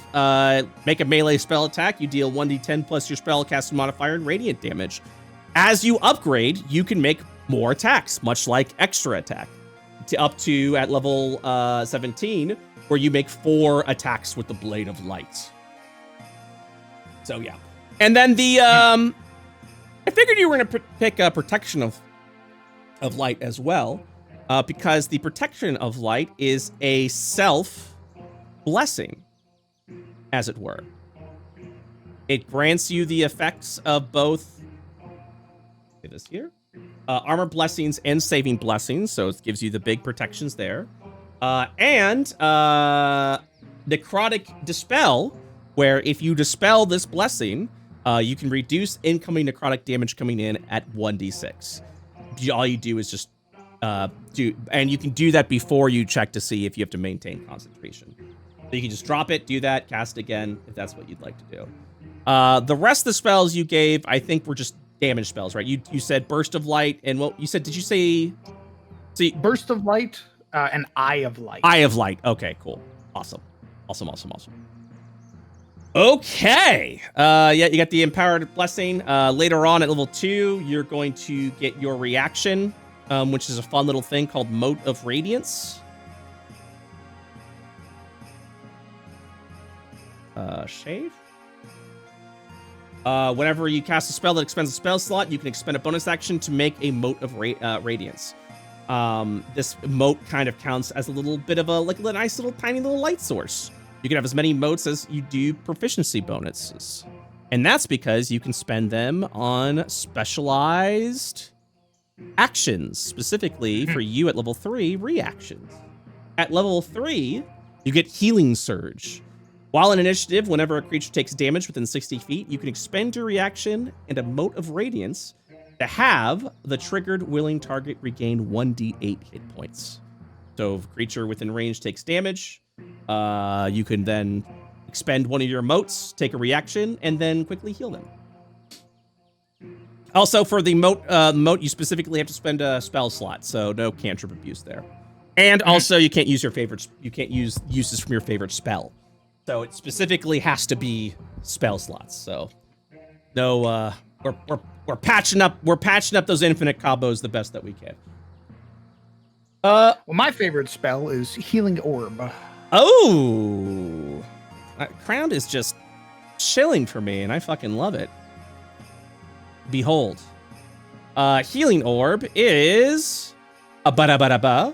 Make a melee spell attack. You deal 1d10 plus your spellcasting modifier and radiant damage. As you upgrade, you can make more attacks, much like extra attack, up to at level 17, where you make 4 attacks with the Blade of Light. So yeah, and then the I figured you were gonna pick a Protection of Light as well, because the Protection of Light is a self blessing, as it were. It grants you the effects of both. This here. armor blessings and saving blessings, so it gives you the big protections there. And necrotic dispel, where if you dispel this blessing, you can reduce incoming necrotic damage coming in at 1d6. All you do is just and you can do that before you check to see if you have to maintain concentration. So you can just drop it, do that, cast again, if that's what you'd like to do. The rest of the spells you gave, I think, were just damage spells, right? You said Burst of Light, and what you said, did you say... See, Burst of Light and Eye of Light. Eye of Light. Okay, cool. Awesome. Okay. Yeah, you got the Empowered Blessing. Later on at level 2, you're going to get your reaction, which is a fun little thing called Mote of Radiance. Shave. Whenever you cast a spell that expends a spell slot, you can expend a bonus action to make a Mote of Radiance. This mote kind of counts as a little bit of a nice little tiny little light source. You can have as many motes as you do proficiency bonuses. And that's because you can spend them on specialized actions, specifically for you at level 3, reactions. At level 3, you get Healing Surge. While in initiative, whenever a creature takes damage within 60 feet, you can expend your reaction and a Mote of Radiance to have the triggered willing target regain 1d8 hit points. So if a creature within range takes damage, you can then expend one of your motes, take a reaction, and then quickly heal them. Also, for the mote, you specifically have to spend a spell slot, so no cantrip abuse there. And also, you can't use uses from your favorite spell. So it specifically has to be spell slots. So no, we're patching up those infinite combos the best that we can. Well, my favorite spell is Healing Orb. Oh, Crowned is just chilling for me, and I fucking love it. Behold, Healing Orb is a ba-da-ba-da-ba.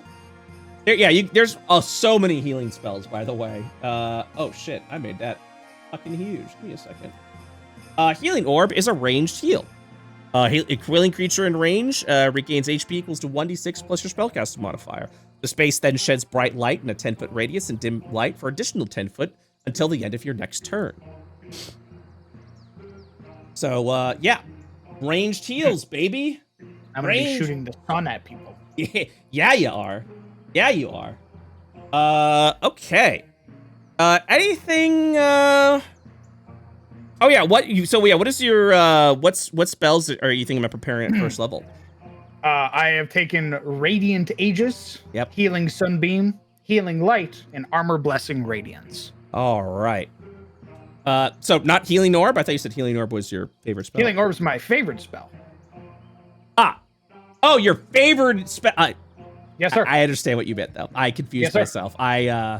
There's so many healing spells, by the way. Oh shit, I made that fucking huge. Give me a second. Healing Orb is a ranged heal. A healing creature in range regains HP equals to 1d6 plus your spellcaster modifier. The space then sheds bright light in a 10-foot radius and dim light for additional 10 foot until the end of your next turn. So, yeah. Ranged heals, baby. I'm gonna be shooting the sun at people. Yeah, you are. Yeah, you are. Okay. Anything, Oh yeah, what is your, what spells are you thinking about preparing at first level? I have taken Radiant Aegis, Yep. Healing Sunbeam, Healing Light, and Armor Blessing Radiance. All right. So not Healing Orb? I thought you said Healing Orb was your favorite spell. Healing Orb is my favorite spell. Oh, your favorite spell. Yes, sir. I understand what you meant, though. I confused myself. I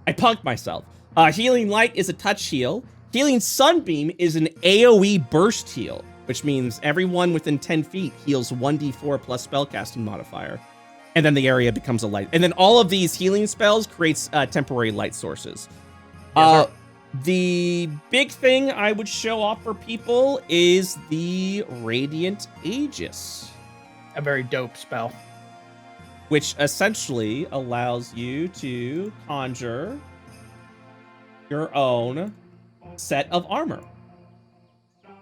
punked myself. Healing Light is a touch heal. Healing Sunbeam is an AoE burst heal, which means everyone within 10 feet heals 1d4 plus spellcasting modifier. And then the area becomes a light. And then all of these healing spells creates temporary light sources. Yes, the big thing I would show off for people is the Radiant Aegis, A very dope spell. which essentially allows you to conjure your own set of armor.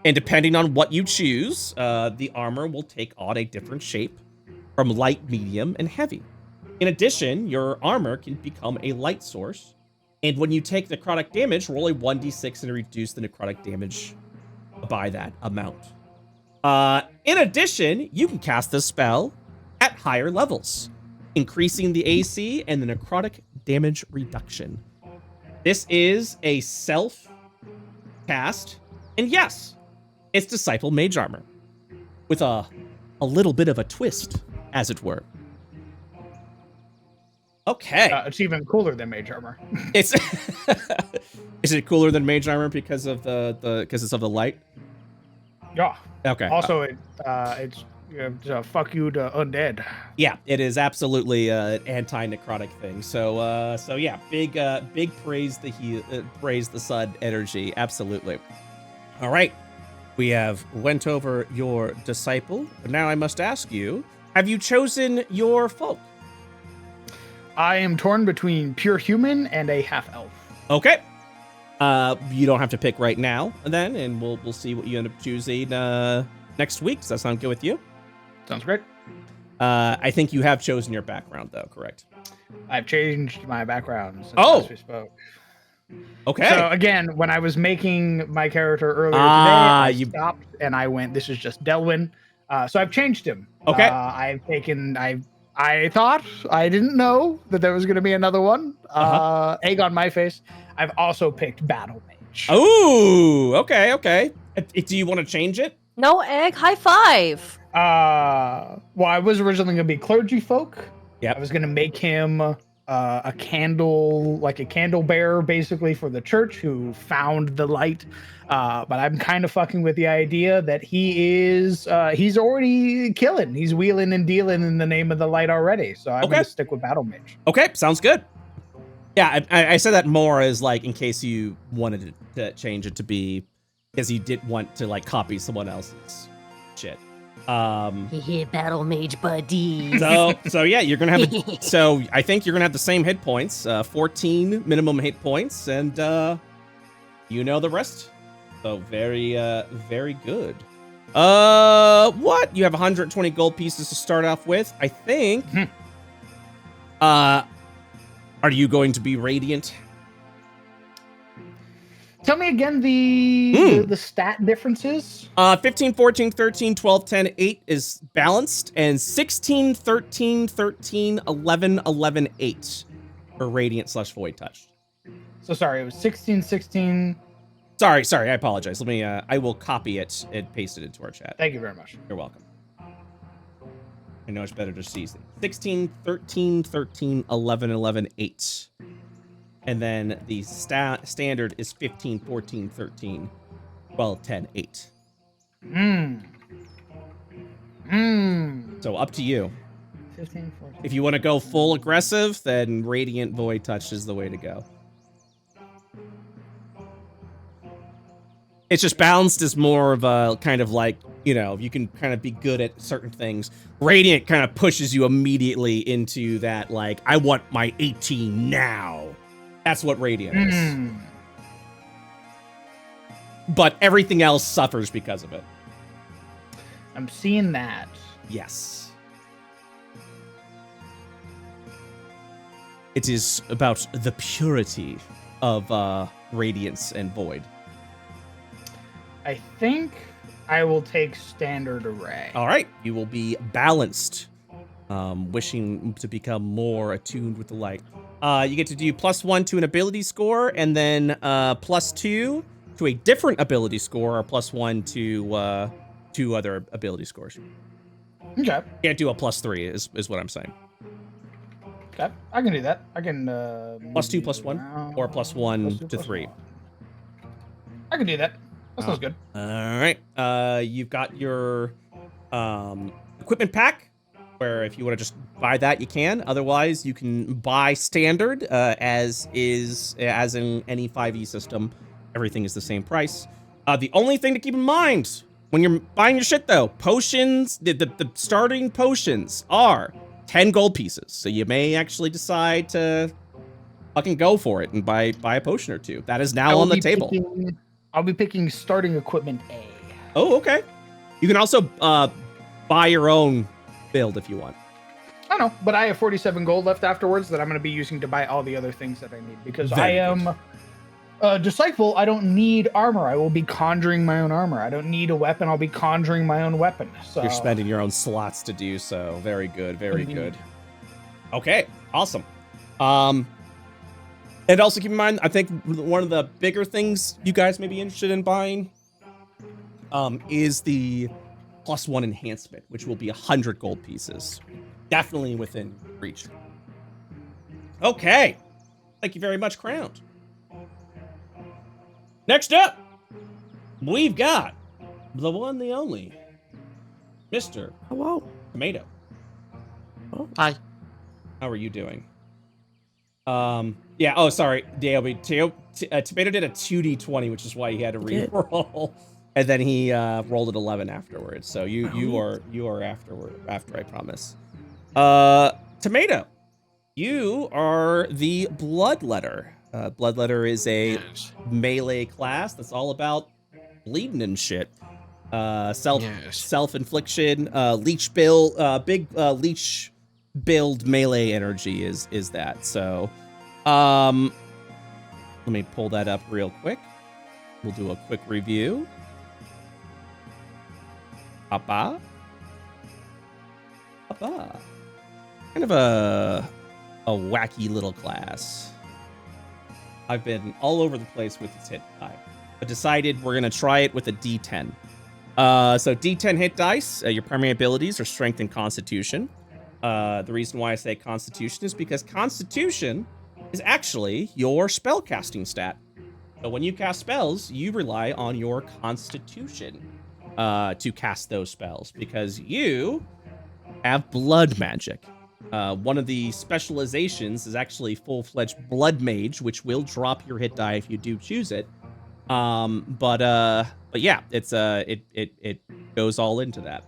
And depending on what you choose, the armor will take on a different shape from light, medium, and heavy. In addition, your armor can become a light source. And when you take necrotic damage, roll a 1d6 and reduce the necrotic damage by that amount. In addition, you can cast this spell at higher levels, increasing the AC and the necrotic damage reduction. This is a self-cast, and yes, it's Disciple Mage Armor, with a little bit of a twist, as it were. Okay. It's even cooler than Mage Armor. It's is it cooler than Mage Armor because of because it's of the light? Yeah. Okay. Also, it's a fuck you to undead. Yeah, it is absolutely an anti-necrotic thing. So yeah, big praise the sun energy. Absolutely. All right. We have went over your disciple. Now I must ask you, have you chosen your folk? I am torn between pure human and a half elf. Okay. You don't have to pick right now then, and we'll see what you end up choosing next week. Does that sound good with you? Sounds great. I think you have chosen your background though, correct? I've changed my background since last we spoke. Okay. So again, when I was making my character earlier today, I stopped and I went, this is just Delwyn. So I've changed him. Okay. I thought, I didn't know that there was going to be another one. Egg on my face. I've also picked Battle Mage. Oh, okay. Do you want to change it? No, Egg, high five. Well, I was originally going to be Clergy Folk. Yeah. I was going to make him a candle, like a candle bearer, basically, for the church who found the light. But I'm kind of fucking with the idea that he's already killing. He's wheeling and dealing in the name of the light already. So I'm going to stick with Battle Mage. Okay, sounds good. Yeah, I said that more as like in case you wanted to change it to be because you did want to like copy someone else's shit. Yeah, battle mage buddy. So yeah, you're gonna have so I think you're gonna have the same hit points, 14 minimum hit points, and you know the rest. So very good. What? You have 120 gold pieces to start off with. I think. Are you going to be radiant? Tell me again the stat differences. 15, 14, 13, 12, 10, 8 is balanced, and 16, 13, 13, 11, 11, 8 for radiant / void touch. So sorry, it was 16, 16. Sorry, I apologize. Let me, I will copy it and paste it into our chat. Thank you very much. You're welcome. I know it's better to see 16, 13, 13, 11, 11, 8. And then the standard is 15, 14, 13, 12, 10, 8. So up to you. 15, 14. If you want to go full aggressive, then Radiant Void Touch is the way to go. It's just balanced as more of a kind of like, you know, you can kind of be good at certain things. Radiant kind of pushes you immediately into that, like, I want my 18 now. That's what Radiant is. But everything else suffers because of it. I'm seeing that. Yes. It is about the purity of Radiance and Void. I think I will take Standard Array. All right. You will be balanced, wishing to become more attuned with the light. You get to do +1 to an ability score, and then +2 to a different ability score, or +1 to 2 other ability scores. Okay. Can't do a +3 is what I'm saying. Okay, I can do that. I can +2 +1, or +1 to 3. I can do that. That sounds good. All right. You've got your equipment pack, where if you want to just buy that, you can. Otherwise, you can buy standard, as in any 5e system. Everything is the same price. The only thing to keep in mind when you're buying your shit, though, potions, the starting potions are 10 gold pieces. So you may actually decide to fucking go for it and buy a potion or two. That is now on the table. I'll be picking starting equipment A. Oh, okay. You can also buy your own build if you want. I know, but I have 47 gold left afterwards that I'm going to be using to buy all the other things that I need, because I am a disciple. I don't need armor. I will be conjuring my own armor. I don't need a weapon. I'll be conjuring my own weapon. So you're spending your own slots to do so. Very good. Very good. Okay. Awesome. And also keep in mind, I think one of the bigger things you guys may be interested in buying is the +1 enhancement, which will be 100 gold pieces. Definitely within reach. Okay. Thank you very much, Crowned. Next up, we've got the one, the only, Mr. Hello. Tomato. Oh, hi. How are you doing? Yeah, oh, sorry. Tomato did a 2d20, which is why he had to re-roll. And then he rolled an 11 afterwards. So you are after, I promise. Tomato, you are the Bloodletter. Bloodletter is a melee class that's all about bleeding and shit. Self-infliction, leech build, big leech build melee energy is that. So, let me pull that up real quick. We'll do a quick review. Kind of a wacky little class. I've been all over the place with this hit die, but decided we're gonna try it with a D10. So D10 hit dice. Your primary abilities are Strength and Constitution. The reason why I say Constitution is because Constitution is actually your spellcasting stat. So when you cast spells, you rely on your Constitution to cast those spells because you have blood magic. One of the specializations is actually full-fledged blood mage, which will drop your hit die if you do choose it. But yeah, it goes all into that.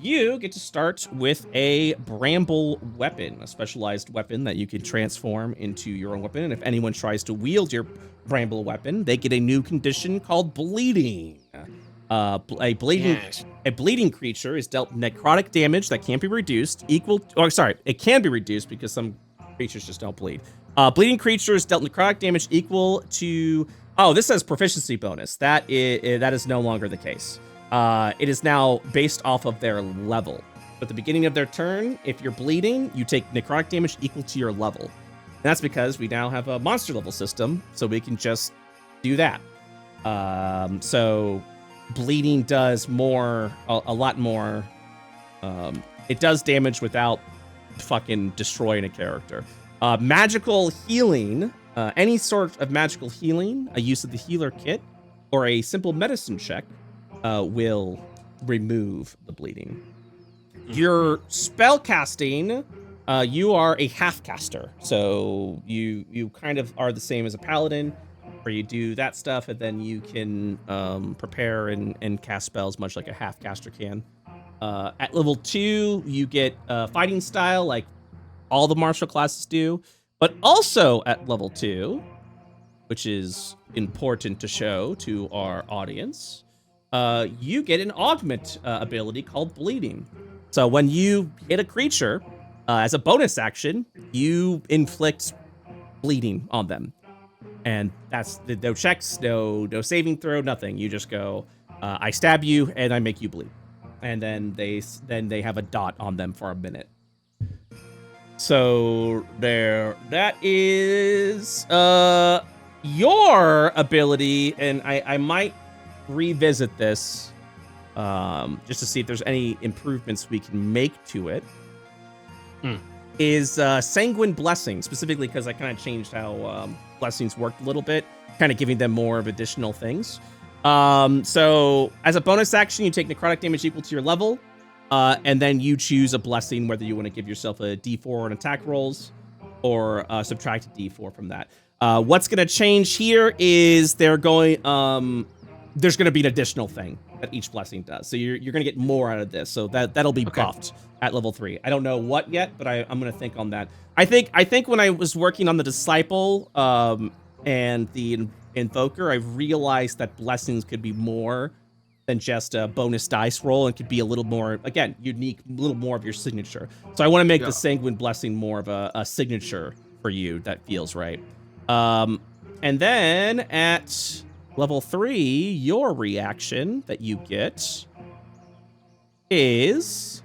You get to start with a bramble weapon, a specialized weapon that you can transform into your own weapon. And if anyone tries to wield your bramble weapon, they get a new condition called bleeding. A bleeding creature is dealt necrotic damage that can't be reduced, it can be reduced because some creatures just don't bleed. Bleeding creature is dealt necrotic damage equal to... Oh, this says proficiency bonus. That is no longer the case. It is now based off of their level. At the beginning of their turn, if you're bleeding, you take necrotic damage equal to your level. And that's because we now have a monster level system, so we can just do that. So bleeding does more, a lot more. It does damage without fucking destroying a character. Magical healing, any sort of magical healing, a use of the healer kit, or a simple medicine check will remove the bleeding. Your spell casting, you are a half caster, so you kind of are the same as a paladin, where you do that stuff and then you can prepare and cast spells much like a half caster can. At level 2, you get fighting style like all the martial classes do, but also at level 2, which is important to show to our audience, you get an augment ability called bleeding. So when you hit a creature, as a bonus action, you inflict bleeding on them. And that's no checks, no saving throw, nothing. You just go, I stab you and I make you bleed. And then they have a dot on them for a minute. So that is your ability, and I might revisit this just to see if there's any improvements we can make to it. Is Sanguin Blessing, specifically because I kind of changed how blessings worked a little bit, kind of giving them more of additional things. So as a bonus action, you take necrotic damage equal to your level, and then you choose a blessing, whether you want to give yourself a D4 on attack rolls or subtract a D4 from that. What's going to change here is there's going to be an additional thing that each blessing does. So you're going to get more out of this. So that'll be buffed at level 3. I don't know what yet, but I'm going to think on that. I think when I was working on the Disciple and the Invoker, I realized that blessings could be more than just a bonus dice roll and could be a little more, again, unique, a little more of your signature. So I want to make the Sanguine Blessing more of a signature for you that feels right. And then at level 3, your reaction that you get is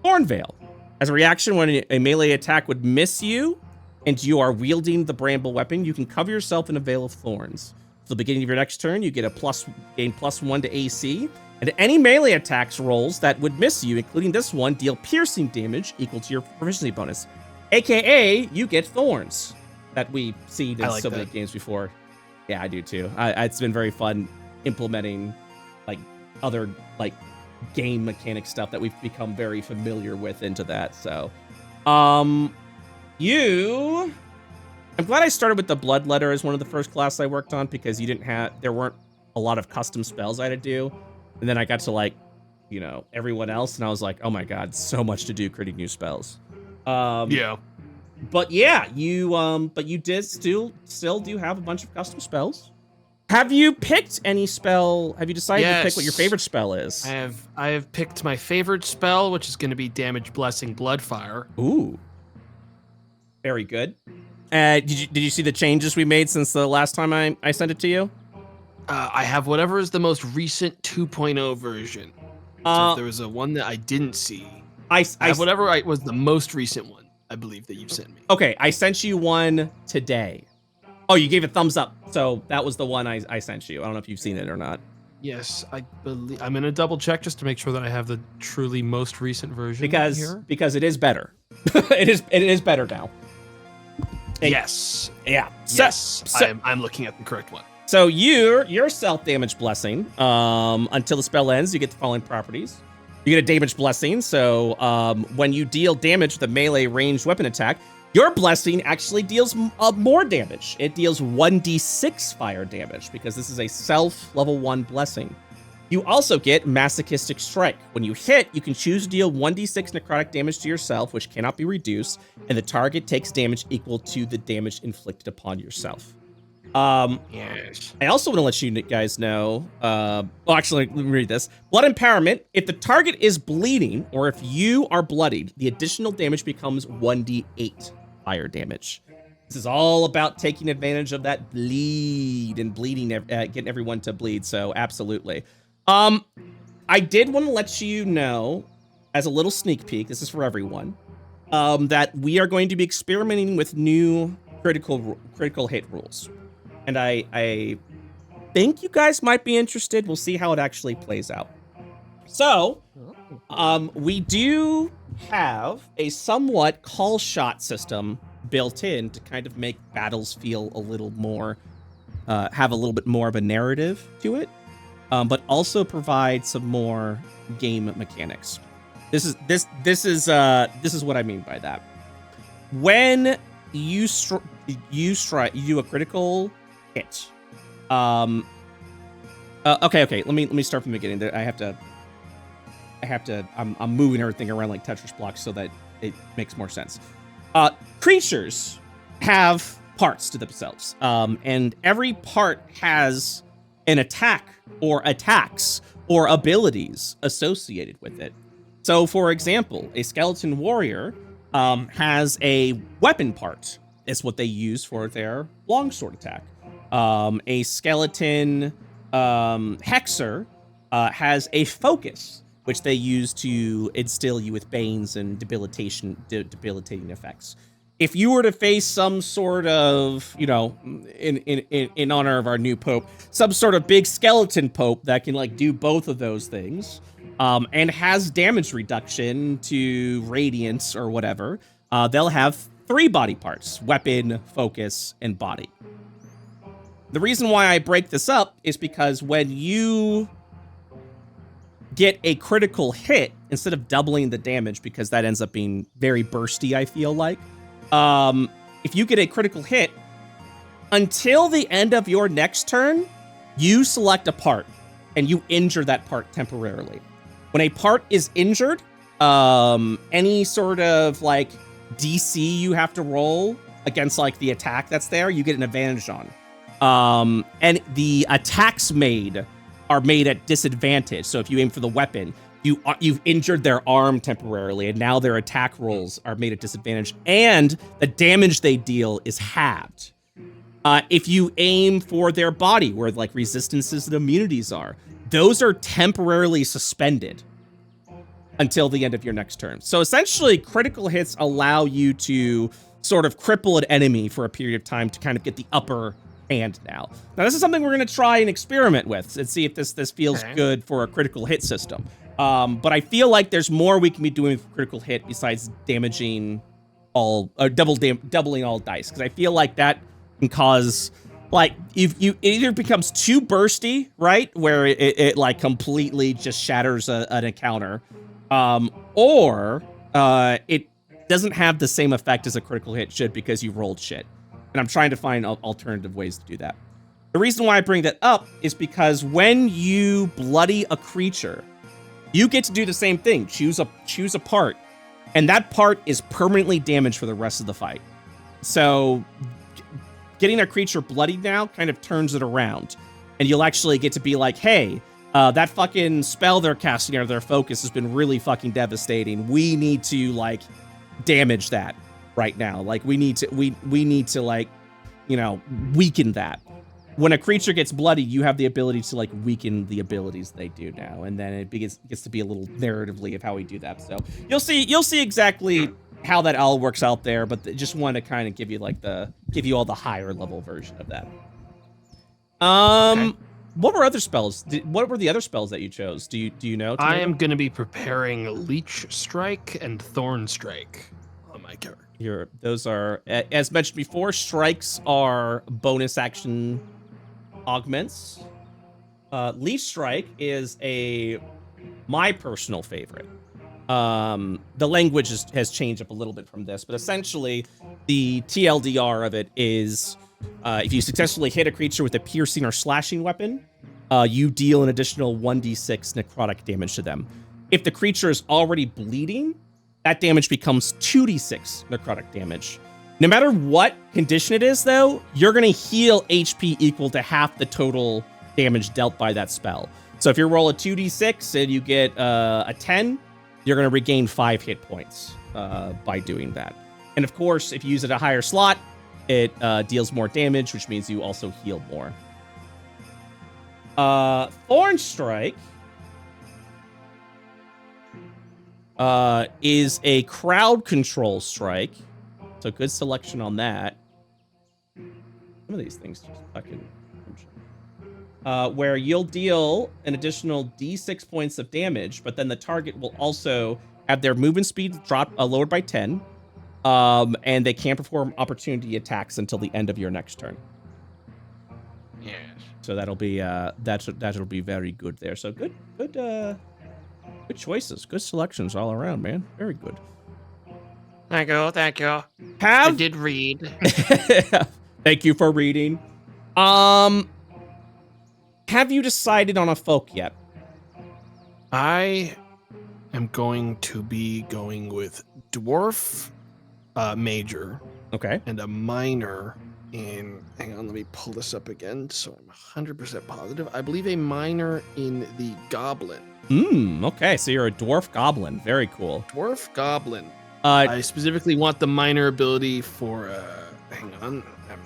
Thorn Veil. As a reaction, when a melee attack would miss you and you are wielding the bramble weapon, you can cover yourself in a veil of thorns. At the beginning of your next turn, you get gain +1 to AC, and any melee attacks rolls that would miss you, including this one, deal piercing damage equal to your proficiency bonus. AKA, you get thorns that we've seen in so many games before. Yeah, I do too. It's been very fun implementing like other like game mechanic stuff that we've become very familiar with into that. So, I'm glad I started with the Bloodletter as one of the first classes I worked on because there weren't a lot of custom spells I had to do. And then I got to like, you know, everyone else, and I was like, oh my god, so much to do creating new spells. Yeah. But yeah, you did still do have a bunch of custom spells. Have you picked any spell? Have you decided to pick what your favorite spell is? I have picked my favorite spell, which is going to be Damage Blessing Bloodfire. Ooh, very good. Did you see the changes we made since the last time I sent it to you? I have whatever is the most recent 2.0 version. So if there was a one that I didn't see. I have whatever was the most recent one, I believe, that you've sent me. Okay, I sent you one today. Oh, you gave a thumbs up. So that was the one I sent you. I don't know if you've seen it or not. Yes, I believe. I'm gonna double check just to make sure that I have the truly most recent version because it is better. it is better now. Yes. Yeah. I'm looking at the correct one. So your self-damage blessing, until the spell ends, you get the following properties. You get a damage blessing, so when you deal damage with a melee ranged weapon attack, your blessing actually deals more damage. It deals 1d6 fire damage, because this is a self-level 1 blessing. You also get Masochistic Strike. When you hit, you can choose to deal 1d6 necrotic damage to yourself, which cannot be reduced, and the target takes damage equal to the damage inflicted upon yourself. Yes. I also want to let you guys know, actually, let me read this. Blood Empowerment. If the target is bleeding, or if you are bloodied, the additional damage becomes 1d8 fire damage. This is all about taking advantage of that bleed and bleeding, getting everyone to bleed, so absolutely. I did want to let you know, as a little sneak peek, this is for everyone, that we are going to be experimenting with new critical hit rules. And I think you guys might be interested. We'll see how it actually plays out. So, we do have a somewhat call shot system built in to kind of make battles feel a little more, have a little bit more of a narrative to it, but also provide some more game mechanics. This is what I mean by that. When you do a critical hit. Okay. Let me start from the beginning. I'm moving everything around like Tetris blocks so that it makes more sense. Creatures have parts to themselves, and every part has an attack or attacks or abilities associated with it. So, for example, a skeleton warrior has a weapon part. It's what they use for their longsword attack. A skeleton hexer has a focus, which they use to instill you with banes and debilitating effects. If you were to face some sort of, you know, in honor of our new pope, some sort of big skeleton pope that can like do both of those things, and has damage reduction to radiance or whatever, they'll have 3 body parts: weapon, focus, and body. The reason why I break this up is because when you get a critical hit, instead of doubling the damage, because that ends up being very bursty, I feel like, if you get a critical hit, until the end of your next turn, you select a part and you injure that part temporarily. When a part is injured, any sort of like DC you have to roll against like the attack that's there, you get an advantage on. And the attacks made are made at disadvantage. So if you aim for the weapon, you've injured their arm temporarily, and now their attack rolls are made at disadvantage, and the damage they deal is halved. If you aim for their body, where like resistances and immunities are, those are temporarily suspended until the end of your next turn. So essentially, critical hits allow you to sort of cripple an enemy for a period of time to kind of get the upper hand now. Now, this is something we're going to try and experiment with and see if this feels good for a critical hit system. But I feel like there's more we can be doing with critical hit besides damaging all, or doubling all dice, because I feel like that can cause, like, it either becomes too bursty, right, where it like completely just shatters an encounter, or it doesn't have the same effect as a critical hit should because you rolled shit. And I'm trying to find alternative ways to do that. The reason why I bring that up is because when you bloody a creature, you get to do the same thing. Choose a part, and that part is permanently damaged for the rest of the fight. So getting a creature bloodied now kind of turns it around, and you'll actually get to be like, hey, that fucking spell they're casting out of their focus has been really fucking devastating. We need to like damage that right now. Like we need to like, you know, weaken that. When a creature gets bloody, you have the ability to like weaken the abilities they do now, and then it gets to be a little narratively of how we do that. So you'll see exactly how that all works out there, but just want to kind of give you like give you all the higher level version of that. Okay. What were other spells? What were the other spells that you chose? Do you know? I am going to be preparing Leech Strike and Thorn Strike on my character. Those are, as mentioned before, strikes are bonus action augments. Leech Strike is my personal favorite. The language has changed up a little bit from this, but essentially the TLDR of it is if you successfully hit a creature with a piercing or slashing weapon, you deal an additional 1d6 necrotic damage to them. If the creature is already bleeding, that damage becomes 2d6 necrotic damage. No matter what condition it is, though, you're going to heal HP equal to half the total damage dealt by that spell. So if you roll a 2d6 and you get a 10, you're going to regain 5 hit points by doing that. And of course, if you use it at a higher slot, it deals more damage, which means you also heal more. Thorn Strike is a crowd control strike. So good selection on that. Some of these things just fucking... where you'll deal an additional d6 points of damage, but then the target will also have their movement speed lowered by 10, and they can't perform opportunity attacks until the end of your next turn. Yes. So that'll be that'll be very good there. So good choices, good selections all around, man. Very good. Thank you. I did read. Thank you for reading. Have you decided on a folk yet? I am going to be going with dwarf, major, okay, and a minor in. Hang on, let me pull this up again, so I'm 100% positive. I believe a minor in the goblin. Okay, so you're a dwarf goblin. Very cool. Dwarf goblin. I specifically want the minor ability for. Hang on, I'm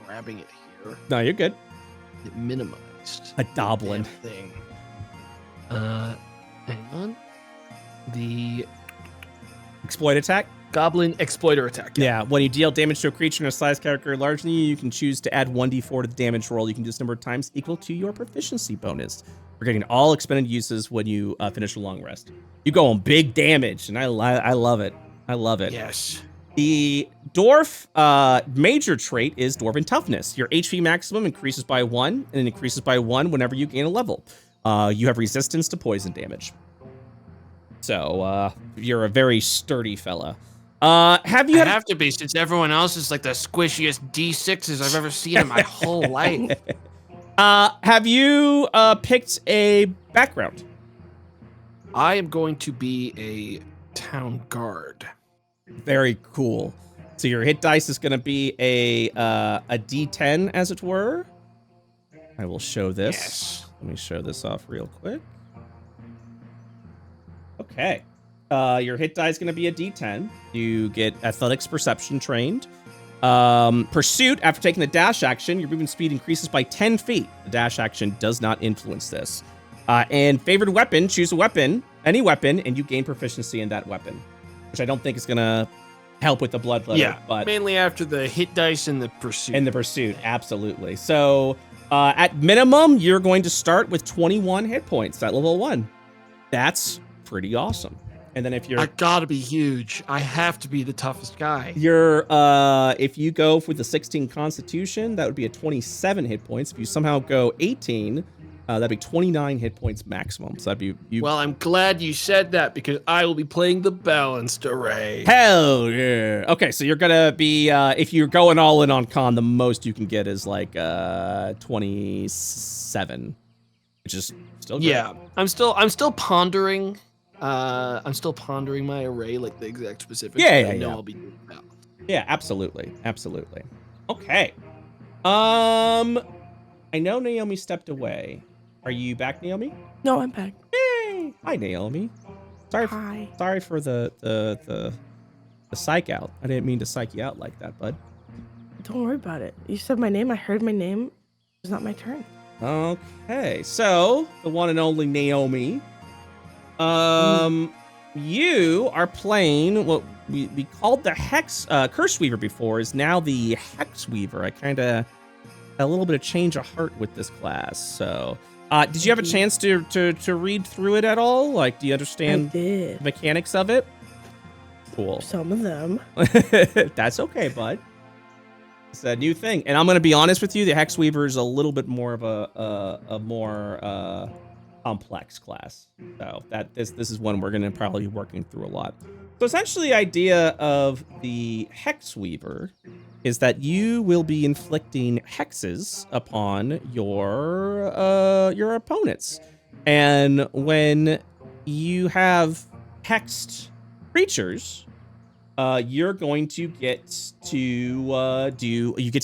grabbing it here. No, you're good. It minimized a goblin thing. Hang on. The exploit attack. Goblin exploiter attack. Yeah, when you deal damage to a creature in a size character larger than you can choose to add 1d4 to the damage roll. You can do this number of times equal to your proficiency bonus. We're getting all expended uses when you finish a long rest. You go on big damage, and I love it. I love it. Yes. The dwarf major trait is Dwarven Toughness. Your HP maximum increases by 1, and it increases by 1 whenever you gain a level. You have resistance to poison damage. So you're a very sturdy fella. I have to be, since everyone else is like the squishiest D6s I've ever seen in my whole life. Have you picked a background? I am going to be a town guard. Very cool. So your hit dice is going to be a D10, as it were. I will show this. Yes. Let me show this off real quick. Okay. Your hit die is going to be a D10. You get Athletics Perception trained. Pursuit, after taking the dash action, your movement speed increases by 10 feet. The dash action does not influence this. And favored weapon, choose a weapon, any weapon, and you gain proficiency in that weapon. Which I don't think is going to help with the Bloodletter. Yeah, but mainly after the hit dice and the pursuit. In the pursuit, absolutely. So at minimum, you're going to start with 21 hit points at level 1. That's pretty awesome. And then if you're... I gotta be huge. I have to be the toughest guy. If you go with the 16 Constitution, that would be a 27 hit points. If you somehow go 18, That'd be 29 hit points maximum. So that'd be you. Well, I'm glad you said that because I will be playing the balanced array. Hell yeah. Okay, so you're gonna be if you're going all in on con, the most you can get is like 27, which is still good. Yeah. I'm still pondering. I'm still pondering my array, like the exact specifics. Yeah, I know I'll be doing that. Yeah, absolutely. Okay. I know Naomi stepped away. Are you back, Naomi? No, I'm back. Yay! Hi, Naomi. Sorry for the psych out. I didn't mean to psych you out like that, bud. Don't worry about it. You said my name. I heard my name. It's not my turn. Okay, so the one and only Naomi. You are playing what we called the Hex Curse Weaver before, is now the Hex Weaver. I kind of had a little bit of change of heart with this class. So, did you have a chance to read through it at all? Like, do you understand the mechanics of it? Cool. Some of them. That's okay, bud. It's a new thing, and I'm gonna be honest with you. The Hex Weaver is a little bit more of a more complex class. So this is one we're gonna probably be working through a lot. So essentially, the idea of the Hex Weaver is that you will be inflicting hexes upon your opponents, and when you have hexed creatures, you're going to get to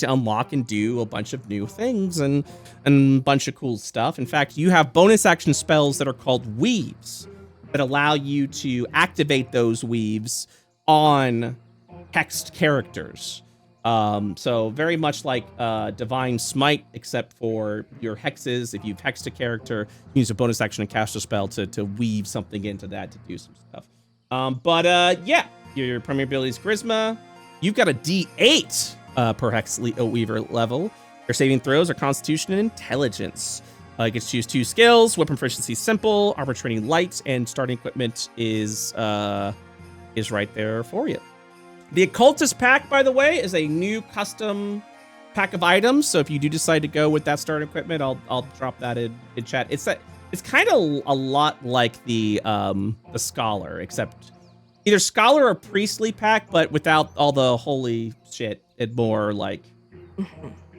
unlock and do a bunch of new things and a bunch of cool stuff. In fact, you have bonus action spells that are called weaves that allow you to activate those weaves on hexed characters. So very much like Divine Smite, except for your hexes. If you've hexed a character, you use a bonus action and cast a spell to weave something into that to do some stuff. Yeah. Your primary ability is Charisma. You've got a D8 per Hex Weaver level. Your saving throws are Constitution and Intelligence. You get to choose 2 skills. Weapon proficiency simple. Armor training light, and starting equipment is right there for you. The Occultist pack, by the way, is a new custom pack of items. So if you do decide to go with that starting equipment, I'll drop that in chat. It's kind of a lot like the Scholar, except either Scholar or Priestly pack, but without all the holy shit and more like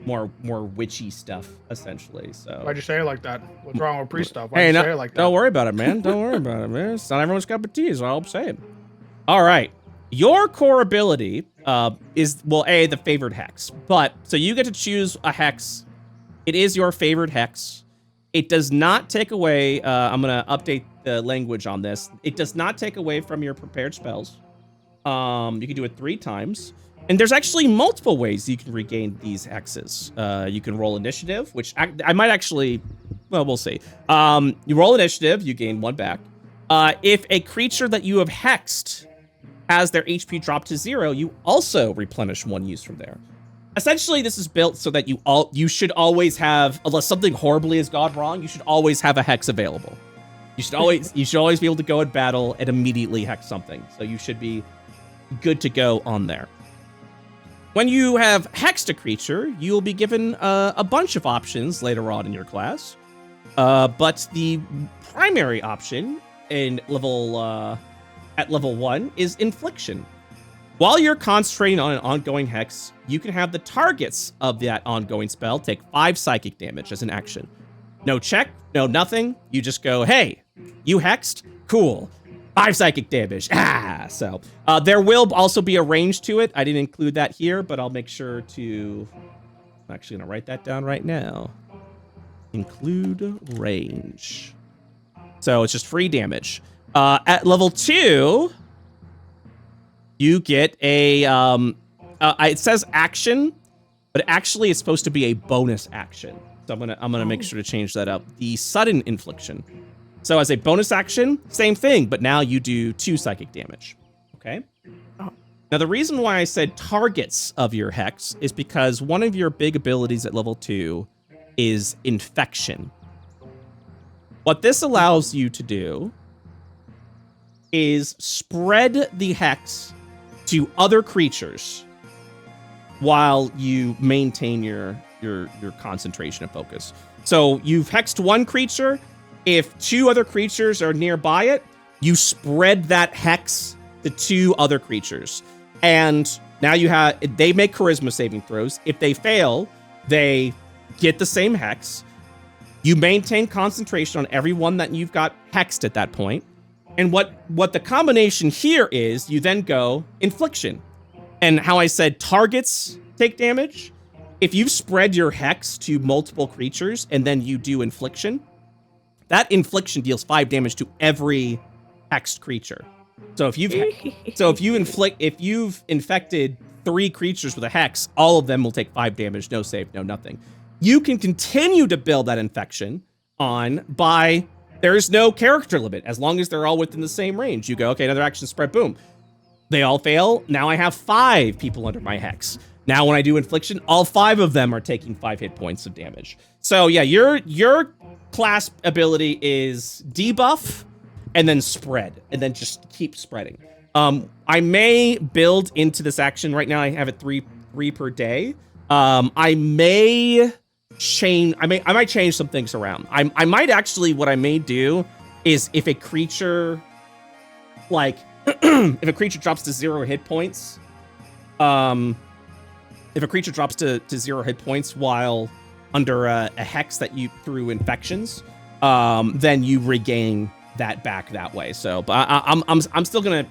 more witchy stuff, essentially. So Why'd you say it like that? What's wrong with priest stuff? Why'd you say it like that? Don't worry about it, man. Don't worry about it, man. It's not everyone's cup of tea, is all I'm saying. All right. Your core ability is, well, the favored hex. But, so you get to choose a hex. It is your favorite hex. It does not take away, I'm going to update the language on this. It does not take away from your prepared spells. You can do it 3 times. And there's actually multiple ways you can regain these hexes. You can roll initiative, which I might actually, well, we'll see. You roll initiative, you gain 1 back. If a creature that you have hexed has their HP dropped to 0, you also replenish 1 use from there. Essentially, this is built so that you should always have, unless something horribly has gone wrong, you should always have a hex available. You should always be able to go in battle and immediately hex something. So you should be good to go on there. When you have hexed a creature, you will be given a bunch of options later on in your class. But the primary option in at level 1 is infliction. While you're concentrating on an ongoing hex, you can have the targets of that ongoing spell take 5 psychic damage as an action. No check, no nothing. You just go, hey, you hexed? Cool. 5 psychic damage. So there will also be a range to it. I didn't include that here, but I'll make sure to... I'm actually going to write that down right now. Include range. So it's just free damage. At level 2... you get a, it says action, but actually it's supposed to be a bonus action. So I'm gonna make sure to change that up. The sudden infliction. So as a bonus action, same thing, but now you do 2 psychic damage. Okay. Now the reason why I said targets of your hex is because one of your big abilities at level 2 is infection. What this allows you to do is spread the hex to other creatures while you maintain your concentration and focus. So you've hexed one creature. If 2 other creatures are nearby it, you spread that hex to 2 other creatures. And now they make charisma saving throws. If they fail, they get the same hex. You maintain concentration on every one that you've got hexed at that point. And what the combination here is, you then go infliction. And how I said targets take damage, if you spread your hex to multiple creatures and then you do infliction, that infliction deals 5 damage to every hexed creature. So if you've infected 3 creatures with a hex, all of them will take 5 damage, no save, no nothing. You can continue to build that infection on by, there's no character limit. As long as they're all within the same range, you go, okay, another action spread, boom. They all fail. Now I have 5 people under my hex. Now when I do infliction, all 5 of them are taking 5 hit points of damage. So yeah, your class ability is debuff and then spread, and then just keep spreading. I may build into this action. Right now I have it 3 per day. I might change some things around. I might actually, what I may do is if a creature, like, if a creature drops to 0 hit points, if a creature drops to 0 hit points while under a hex that you threw infections, then you regain that back that way. So, but I'm still gonna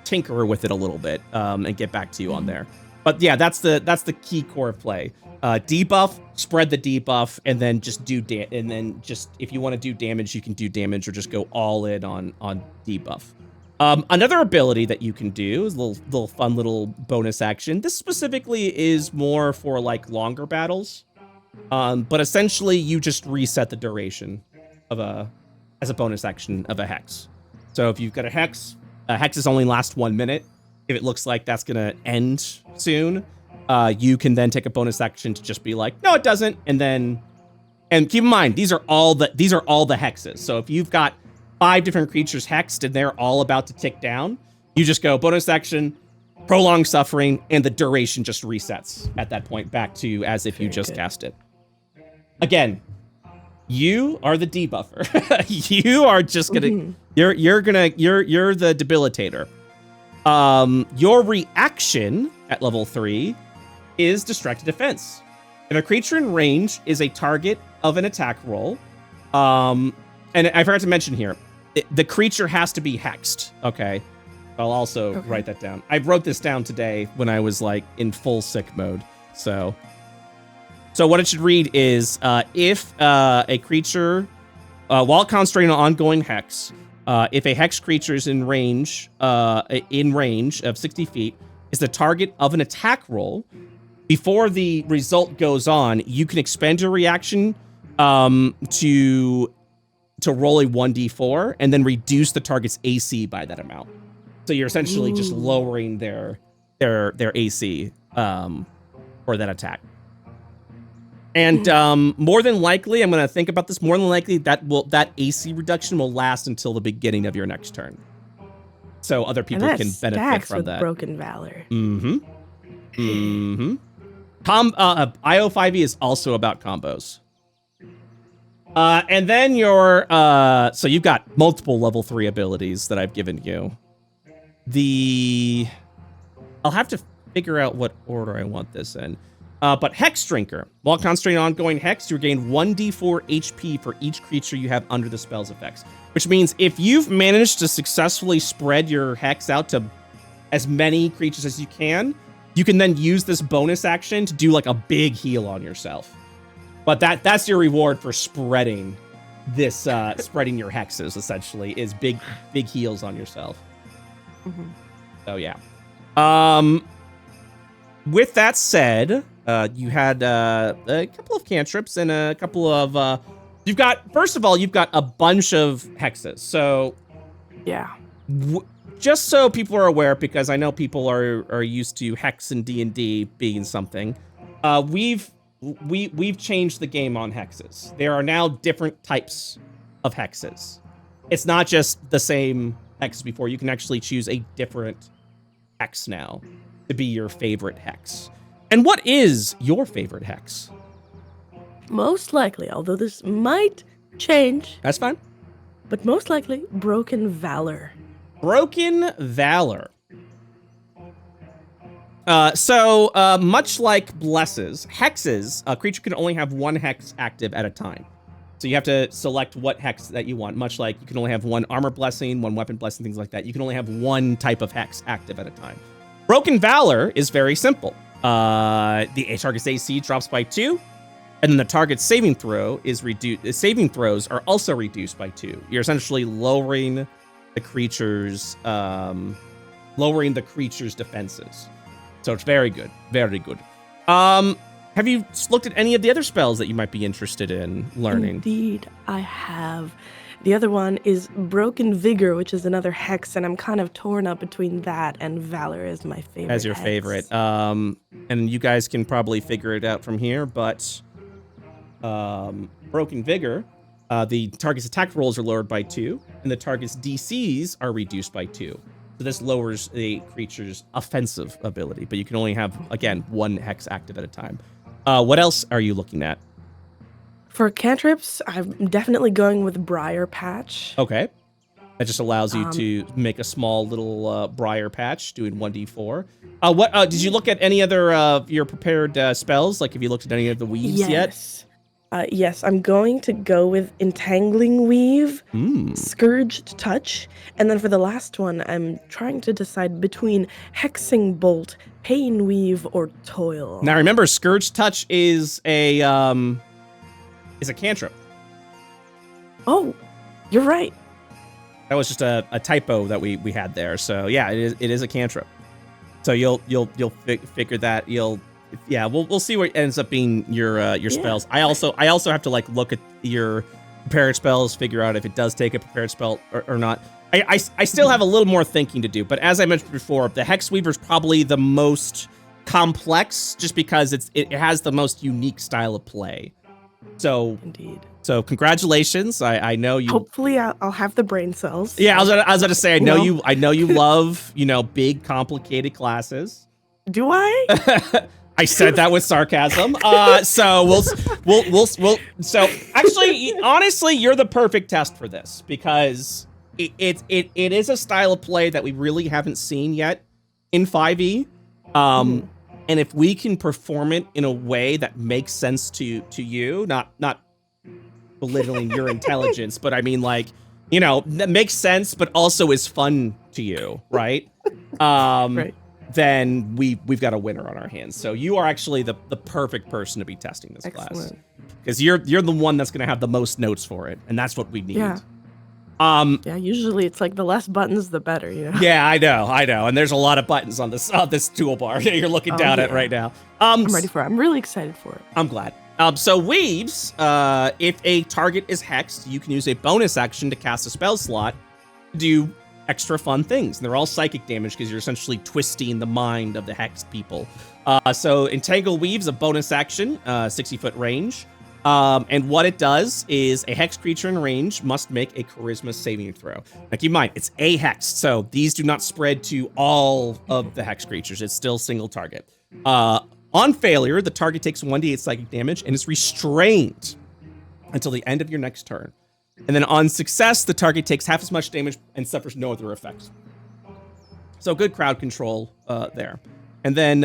tinker with it a little bit and get back to you on there. But yeah, that's the key core play. Debuff, spread the debuff, and then just if you want to do damage, you can do damage, or just go all in on debuff. Another ability that you can do is a little fun little bonus action. This specifically is more for like longer battles, but essentially you just reset the duration of as a bonus action of a hex. So if you've got a hexes only last 1 minute. If it looks like that's gonna end soon, you can then take a bonus action to just be like, no, it doesn't, and keep in mind these are all the hexes. So if you've got 5 different creatures hexed and they're all about to tick down, you just go bonus action, prolonged suffering, and the duration just resets at that point back to as if you just cast it. Again, you are the debuffer. You are just gonna you're the debilitator. Your reaction at level 3 is distracted defense. If a creature in range is a target of an attack roll, and I forgot to mention here, the creature has to be hexed. Okay, I'll also write that down. I wrote this down today when I was like in full sick mode. So what it should read is if a creature, while concentrating on ongoing hex, if a hex creature is in range of 60 feet, is the target of an attack roll, before the result goes on, you can expend your reaction to roll a 1d4 and then reduce the target's AC by that amount. So you're essentially just lowering their AC for that attack. And more than likely, I'm going to think about this, more than likely that AC reduction will last until the beginning of your next turn. So other people can benefit from that. Broken Valor. IO5e is also about combos. And then so you've got multiple level 3 abilities that I've given you. I'll have to figure out what order I want this in. But Hex Drinker. While concentrating on ongoing Hex, you regain 1d4 HP for each creature you have under the spell's effects. Which means if you've managed to successfully spread your Hex out to as many creatures as you can then use this bonus action to do like a big heal on yourself. But that's your reward for spreading this, spreading your hexes, essentially, is big heals on yourself. So yeah. With that said, you had a couple of cantrips and a couple of first of all, you've got a bunch of hexes. So yeah, just so people are aware, because I know people are used to hex and D&D being something. We've changed the game on hexes. There are now different types of hexes. It's not just the same hex before. You can actually choose a different hex now to be your favorite hex. And what is your favorite hex? Most likely, although this might change, That's fine. but most likely, Broken Valor. Broken Valor. So much like blesses, hexes, a creature can only have one hex active at a time. So you have to select what hex that you want, much like you can only have one armor blessing, one weapon blessing, things like that. You can only have one type of hex active at a time. Broken Valor is very simple. The target's AC drops by 2, and then the target's saving throw is reduced. Saving throws are also reduced by 2. You're essentially lowering the creature's defenses. So it's very good, very good. Have you looked at any of the other spells that you might be interested in learning? Indeed, I have. The other one is Broken Vigor, which is another hex, and I'm kind of torn up between that and Valor as my favorite. As your hex. favorite. And you guys can probably figure it out from here, but Broken Vigor, the target's attack rolls are lowered by 2, and the target's DCs are reduced by 2. So this lowers the creature's offensive ability, but you can only have, again, one hex active at a time. What else are you looking at? For cantrips, I'm definitely going with Briar Patch. Okay. That just allows you to make a small little briar patch doing 1d4. What did you look at any other your prepared spells? Like, have you looked at any of the weaves yet? Yes, I'm going to go with Entangling Weave, Scourged Touch, and then for the last one, I'm trying to decide between Hexing Bolt, Pain Weave, or Toil. Now remember, Scourged Touch is a cantrip. Oh, you're right. That was just a typo that we had there. So yeah, it is a cantrip. So you'll figure that we'll see what ends up being your spells. I also have to like look at your prepared spells, figure out if it does take a prepared spell or not. I still have a little more thinking to do, but as I mentioned before, the Hex Weaver is probably the most complex, just because it has the most unique style of play. So Indeed. So congratulations. I know you. Hopefully I'll have the brain cells. Yeah, I was going to say I know you love big complicated classes. Do I? I said that with sarcasm. So we'll. So actually, honestly, you're the perfect test for this, because it is a style of play that we really haven't seen yet in 5e. And if we can perform it in a way that makes sense to you, not belittling your intelligence, but I mean, like, that makes sense, but also is fun to you, right? Right. Then we've got a winner on our hands. So you are actually the perfect person to be testing this class, because you're the one that's going to have the most notes for it, and that's what we need. Yeah. Usually it's like the less buttons, the better, Yeah, I know. And there's a lot of buttons on this toolbar. You're looking down at right now. I'm ready for it. I'm really excited for it. I'm glad. So weaves, if a target is hexed, you can use a bonus action to cast a spell slot to do extra fun things. And they're all psychic damage, because you're essentially twisting the mind of the hexed people. So Entangle Weave's a bonus action, 60-foot range. And what it does is a hex creature in range must make a charisma saving throw. Now keep in mind, it's a hex, so these do not spread to all of the hex creatures. It's still single target. On failure, the target takes 1d8 psychic damage and is restrained until the end of your next turn. And then on success, the target takes half as much damage and suffers no other effects. So good crowd control there. And then,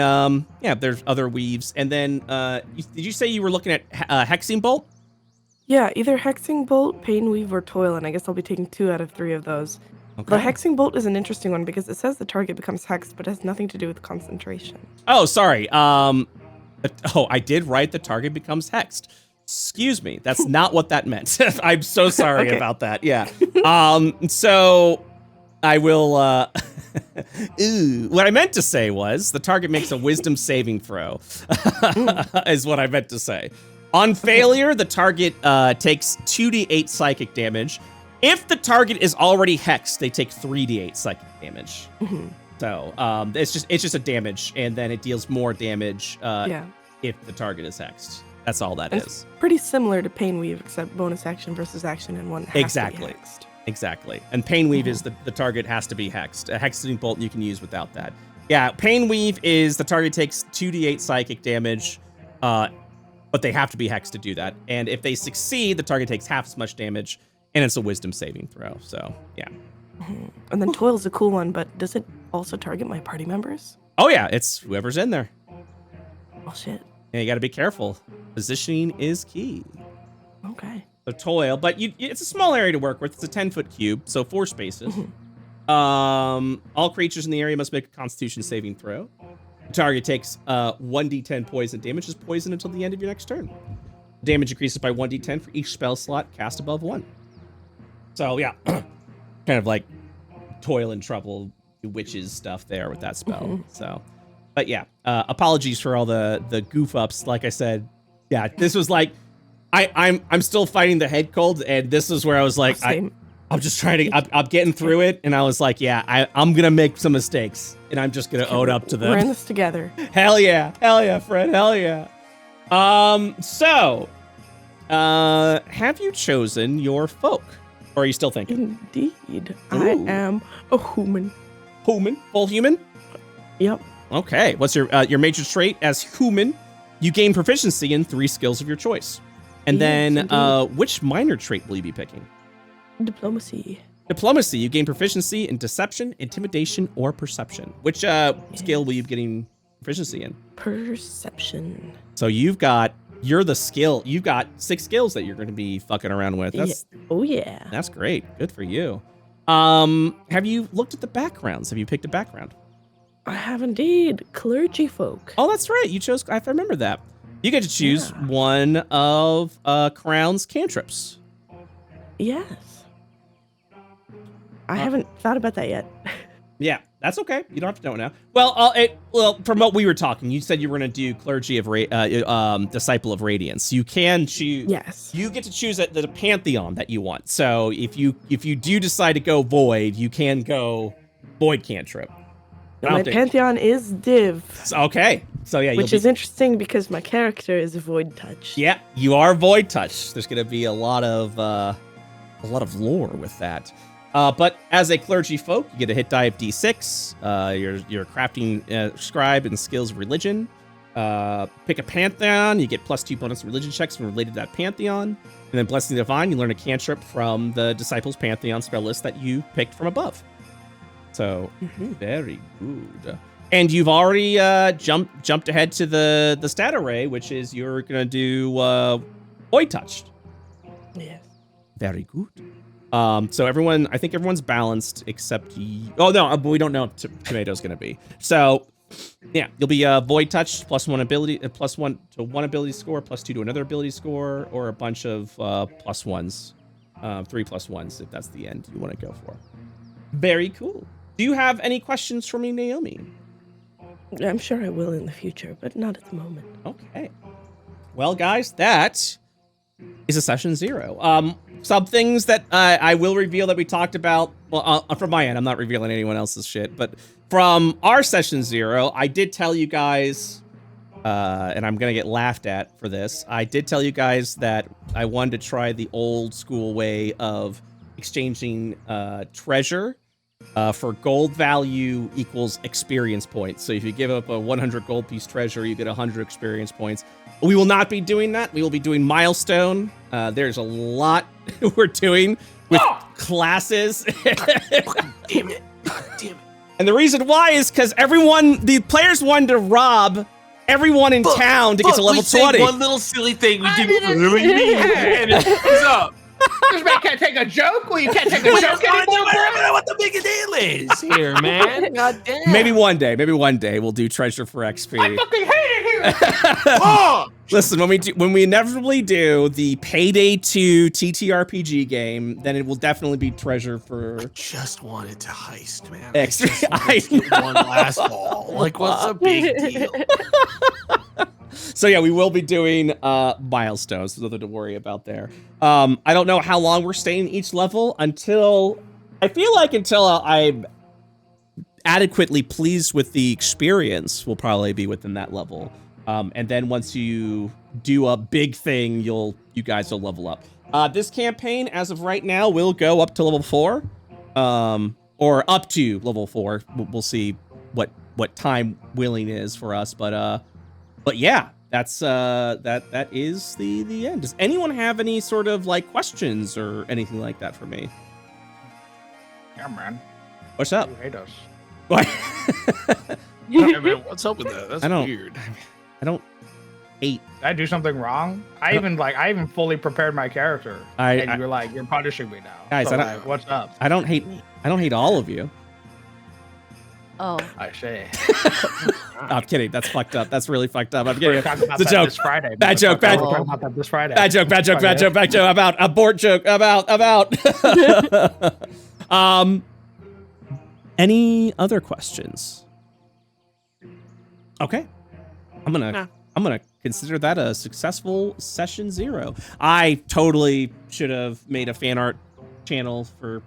there's other weaves. And then, did you say you were looking at Hexing Bolt? Yeah, either Hexing Bolt, Pain Weave, or Toil, and I guess I'll be taking 2 out of 3 of those. Okay. The Hexing Bolt is an interesting one, because it says the target becomes hexed, but it has nothing to do with concentration. Oh, sorry. I did write the target becomes hexed. Excuse me. That's not what that meant. I'm so sorry about that. Yeah. So I will... what I meant to say was the target makes a wisdom saving throw, is what I meant to say. On failure, the target takes 2d8 psychic damage. If the target is already hexed, they take 3d8 psychic damage. So it's just a damage, and then it deals more damage if the target is hexed. That's all that is. Pretty similar to Pain Weave, except bonus action versus action, and one has to be hexed. Exactly. And Pain Weave is the target has to be hexed. A Hexing Bolt you can use without that. Yeah, Pain Weave is the target takes 2d8 psychic damage but they have to be hexed to do that. And if they succeed, the target takes half as much damage, and it's a wisdom saving throw. So, yeah. And then Toil's a cool one, but does it also target my party members? Oh, yeah, it's whoever's in there. Oh, shit. Yeah, you got to be careful. Positioning is key. Okay. So Toil, but it's a small area to work with. It's a 10-foot cube, so 4 spaces. All creatures in the area must make a Constitution saving throw. The target takes 1d10 poison damage. Is poison until the end of your next turn. Damage increases by 1d10 for each spell slot cast above 1. So yeah, kind of like Toil in trouble, witches stuff there with that spell. So, but yeah, apologies for all the goof ups. Like I said, yeah, this was like I'm still fighting the head cold, and this is where I was like, I'm just trying to, I'm getting through it, and I was like, yeah, I'm gonna make some mistakes, and I'm just gonna own up to them. We're in this together. Hell yeah, Fred, hell yeah. So, have you chosen your folk, or are you still thinking? Indeed, Ooh. I am a human. Full human. Yep. Okay, what's your major trait as human? You gain proficiency in 3 skills of your choice. And Yes, then, which minor trait will you be picking? Diplomacy. Diplomacy, you gain proficiency in deception, intimidation, or perception. Which skill will you be getting proficiency in? Perception. So you've got 6 skills that you're going to be fucking around with. Oh yeah. That's great. Good for you. Have you looked at the backgrounds? Have you picked a background? I have indeed. Clergy folk. Oh, that's right. You chose. I remember that. You get to choose one of Crown's cantrips. Yes. I haven't thought about that yet. Yeah, that's okay. You don't have to know it now. Well, from what we were talking, you said you were going to do clergy of disciple of radiance. You can choose. Yes. You get to choose the pantheon that you want. So if you do decide to go void, you can go void cantrip. My pantheon is div. Okay. So yeah, which is interesting because my character is void touch. Yeah, you are void touch. There's going to be a lot of lore with that. But as a clergy folk, you get a hit die of D6. Your crafting scribe and skills of religion. Pick a pantheon. You get +2 bonus religion checks related to that pantheon. And then blessing divine, you learn a cantrip from the disciples pantheon spell list that you picked from above. So very good. And you've already jumped ahead to the stat array, which is you're gonna do void touched. Yes. Very good. So I think everyone's balanced except oh no, but we don't know what Tomato's gonna be. So yeah, you'll be void touched +1 ability, +1 to 1 ability score, +2 to another ability score, or a bunch of +1s, 3 +1s if that's the end you want to go for. Very cool. Do you have any questions for me, Naomi? I'm sure I will in the future, but not at the moment. Okay. Well, guys, that is a session 0. Some things that I will reveal that we talked about. Well, from my end, I'm not revealing anyone else's shit, but from our session 0, I did tell you guys, and I'm gonna get laughed at for this. I did tell you guys that I wanted to try the old school way of exchanging treasure. For gold value equals experience points. So if you give up a 100 gold piece treasure, you get 100 experience points. We will not be doing that. We will be doing milestone. There's a lot we're doing with classes. Damn it. God damn it. And the reason why is because the players wanted to rob everyone in town to get to level 20. One little silly thing we did really mean, and it goes up. This man can't take a joke. Well, you can't take a joke anymore. I know what the big deal is here, man. God damn. Maybe one day we'll do treasure for XP. I fucking hate it here. Listen, when we inevitably do the Payday 2 TTRPG game, then it will definitely be treasure for. I just wanted to heist, man. XP. I just wanted to get one last ball. Like, what's the big deal? So yeah, we will be doing milestones. There's nothing to worry about there. I don't know how long we're staying each level until I'm adequately pleased with the experience. We'll probably be within that level. And then once you do a big thing, you guys will level up. This campaign, as of right now, will go up to level 4, or up to level 4. We'll see what time willing is for us, but yeah. that's that is the end. Does anyone have any sort of like questions or anything like that for me? Yeah, man. What's up? You hate us. What? Yeah, man, what's up with that? That's I don't- weird. I don't hate. Did I do something wrong? I even fully prepared my character. And you were like, you're punishing me now. Guys, so, I don't- like, what's up? I don't hate all of you. Oh. I say. I'm kidding. That's fucked up. That's really fucked up. I'm We're kidding. talking about It's a that joke. this Friday. Bad joke, bad- We're talking about that this Friday. Bad joke. Bad joke. Bad joke. Bad joke. About abort joke. About. Any other questions? Okay. I'm gonna consider that a successful session 0. I totally should have made a fan art channel for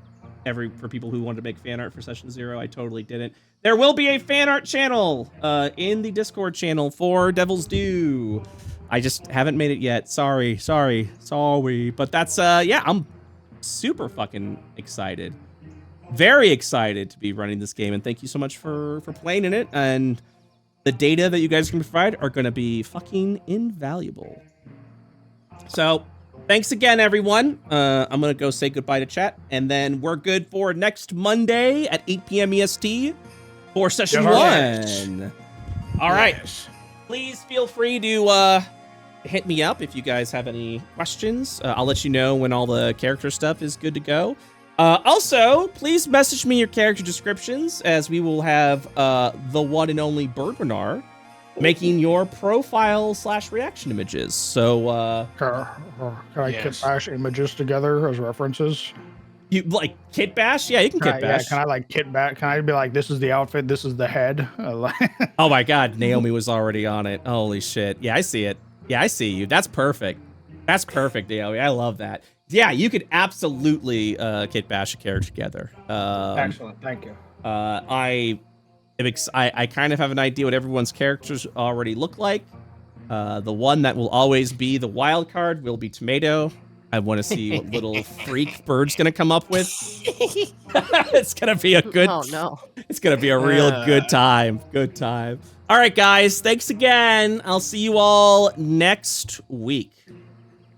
people who wanted to make fan art for session 0. I totally didn't. There will be a fan art channel in the Discord channel for Devil's Due. I just haven't made it yet. Sorry. But that's yeah, I'm super fucking excited. Very excited to be running this game, and thank you so much for playing in it. And the data that you guys can provide are going to be fucking invaluable. So, thanks again, everyone. I'm going to go say goodbye to chat, and then we're good for next Monday at 8 p.m. EST for session 1. All right. Please feel free to hit me up if you guys have any questions. I'll let you know when all the character stuff is good to go. Also, please message me your character descriptions, as we will have the one and only Burdrehnar making your profile / reaction images. So, Can I kit bash images together as references? you like kit bash? Yeah, you can kit bash. Yeah, can I like kit bash? Can I be like, this is the outfit, this is the head? Oh my God, Naomi was already on it. Holy shit. Yeah, I see it. Yeah, I see you. That's perfect. That's perfect, Naomi. I love that. Yeah, you could absolutely kit bash a character together. Excellent, thank you. I kind of have an idea what everyone's characters already look like. The one that will always be the wild card will be Tomato. I want to see what little freak Bird's gonna come up with. It's gonna be a good. Oh no. It's gonna be a real good time. Good time. All right, guys. Thanks again. I'll see you all next week.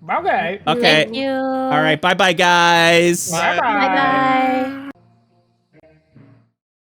Okay. Okay. Thank you. All right. Bye, bye, guys. Bye-bye. Bye bye.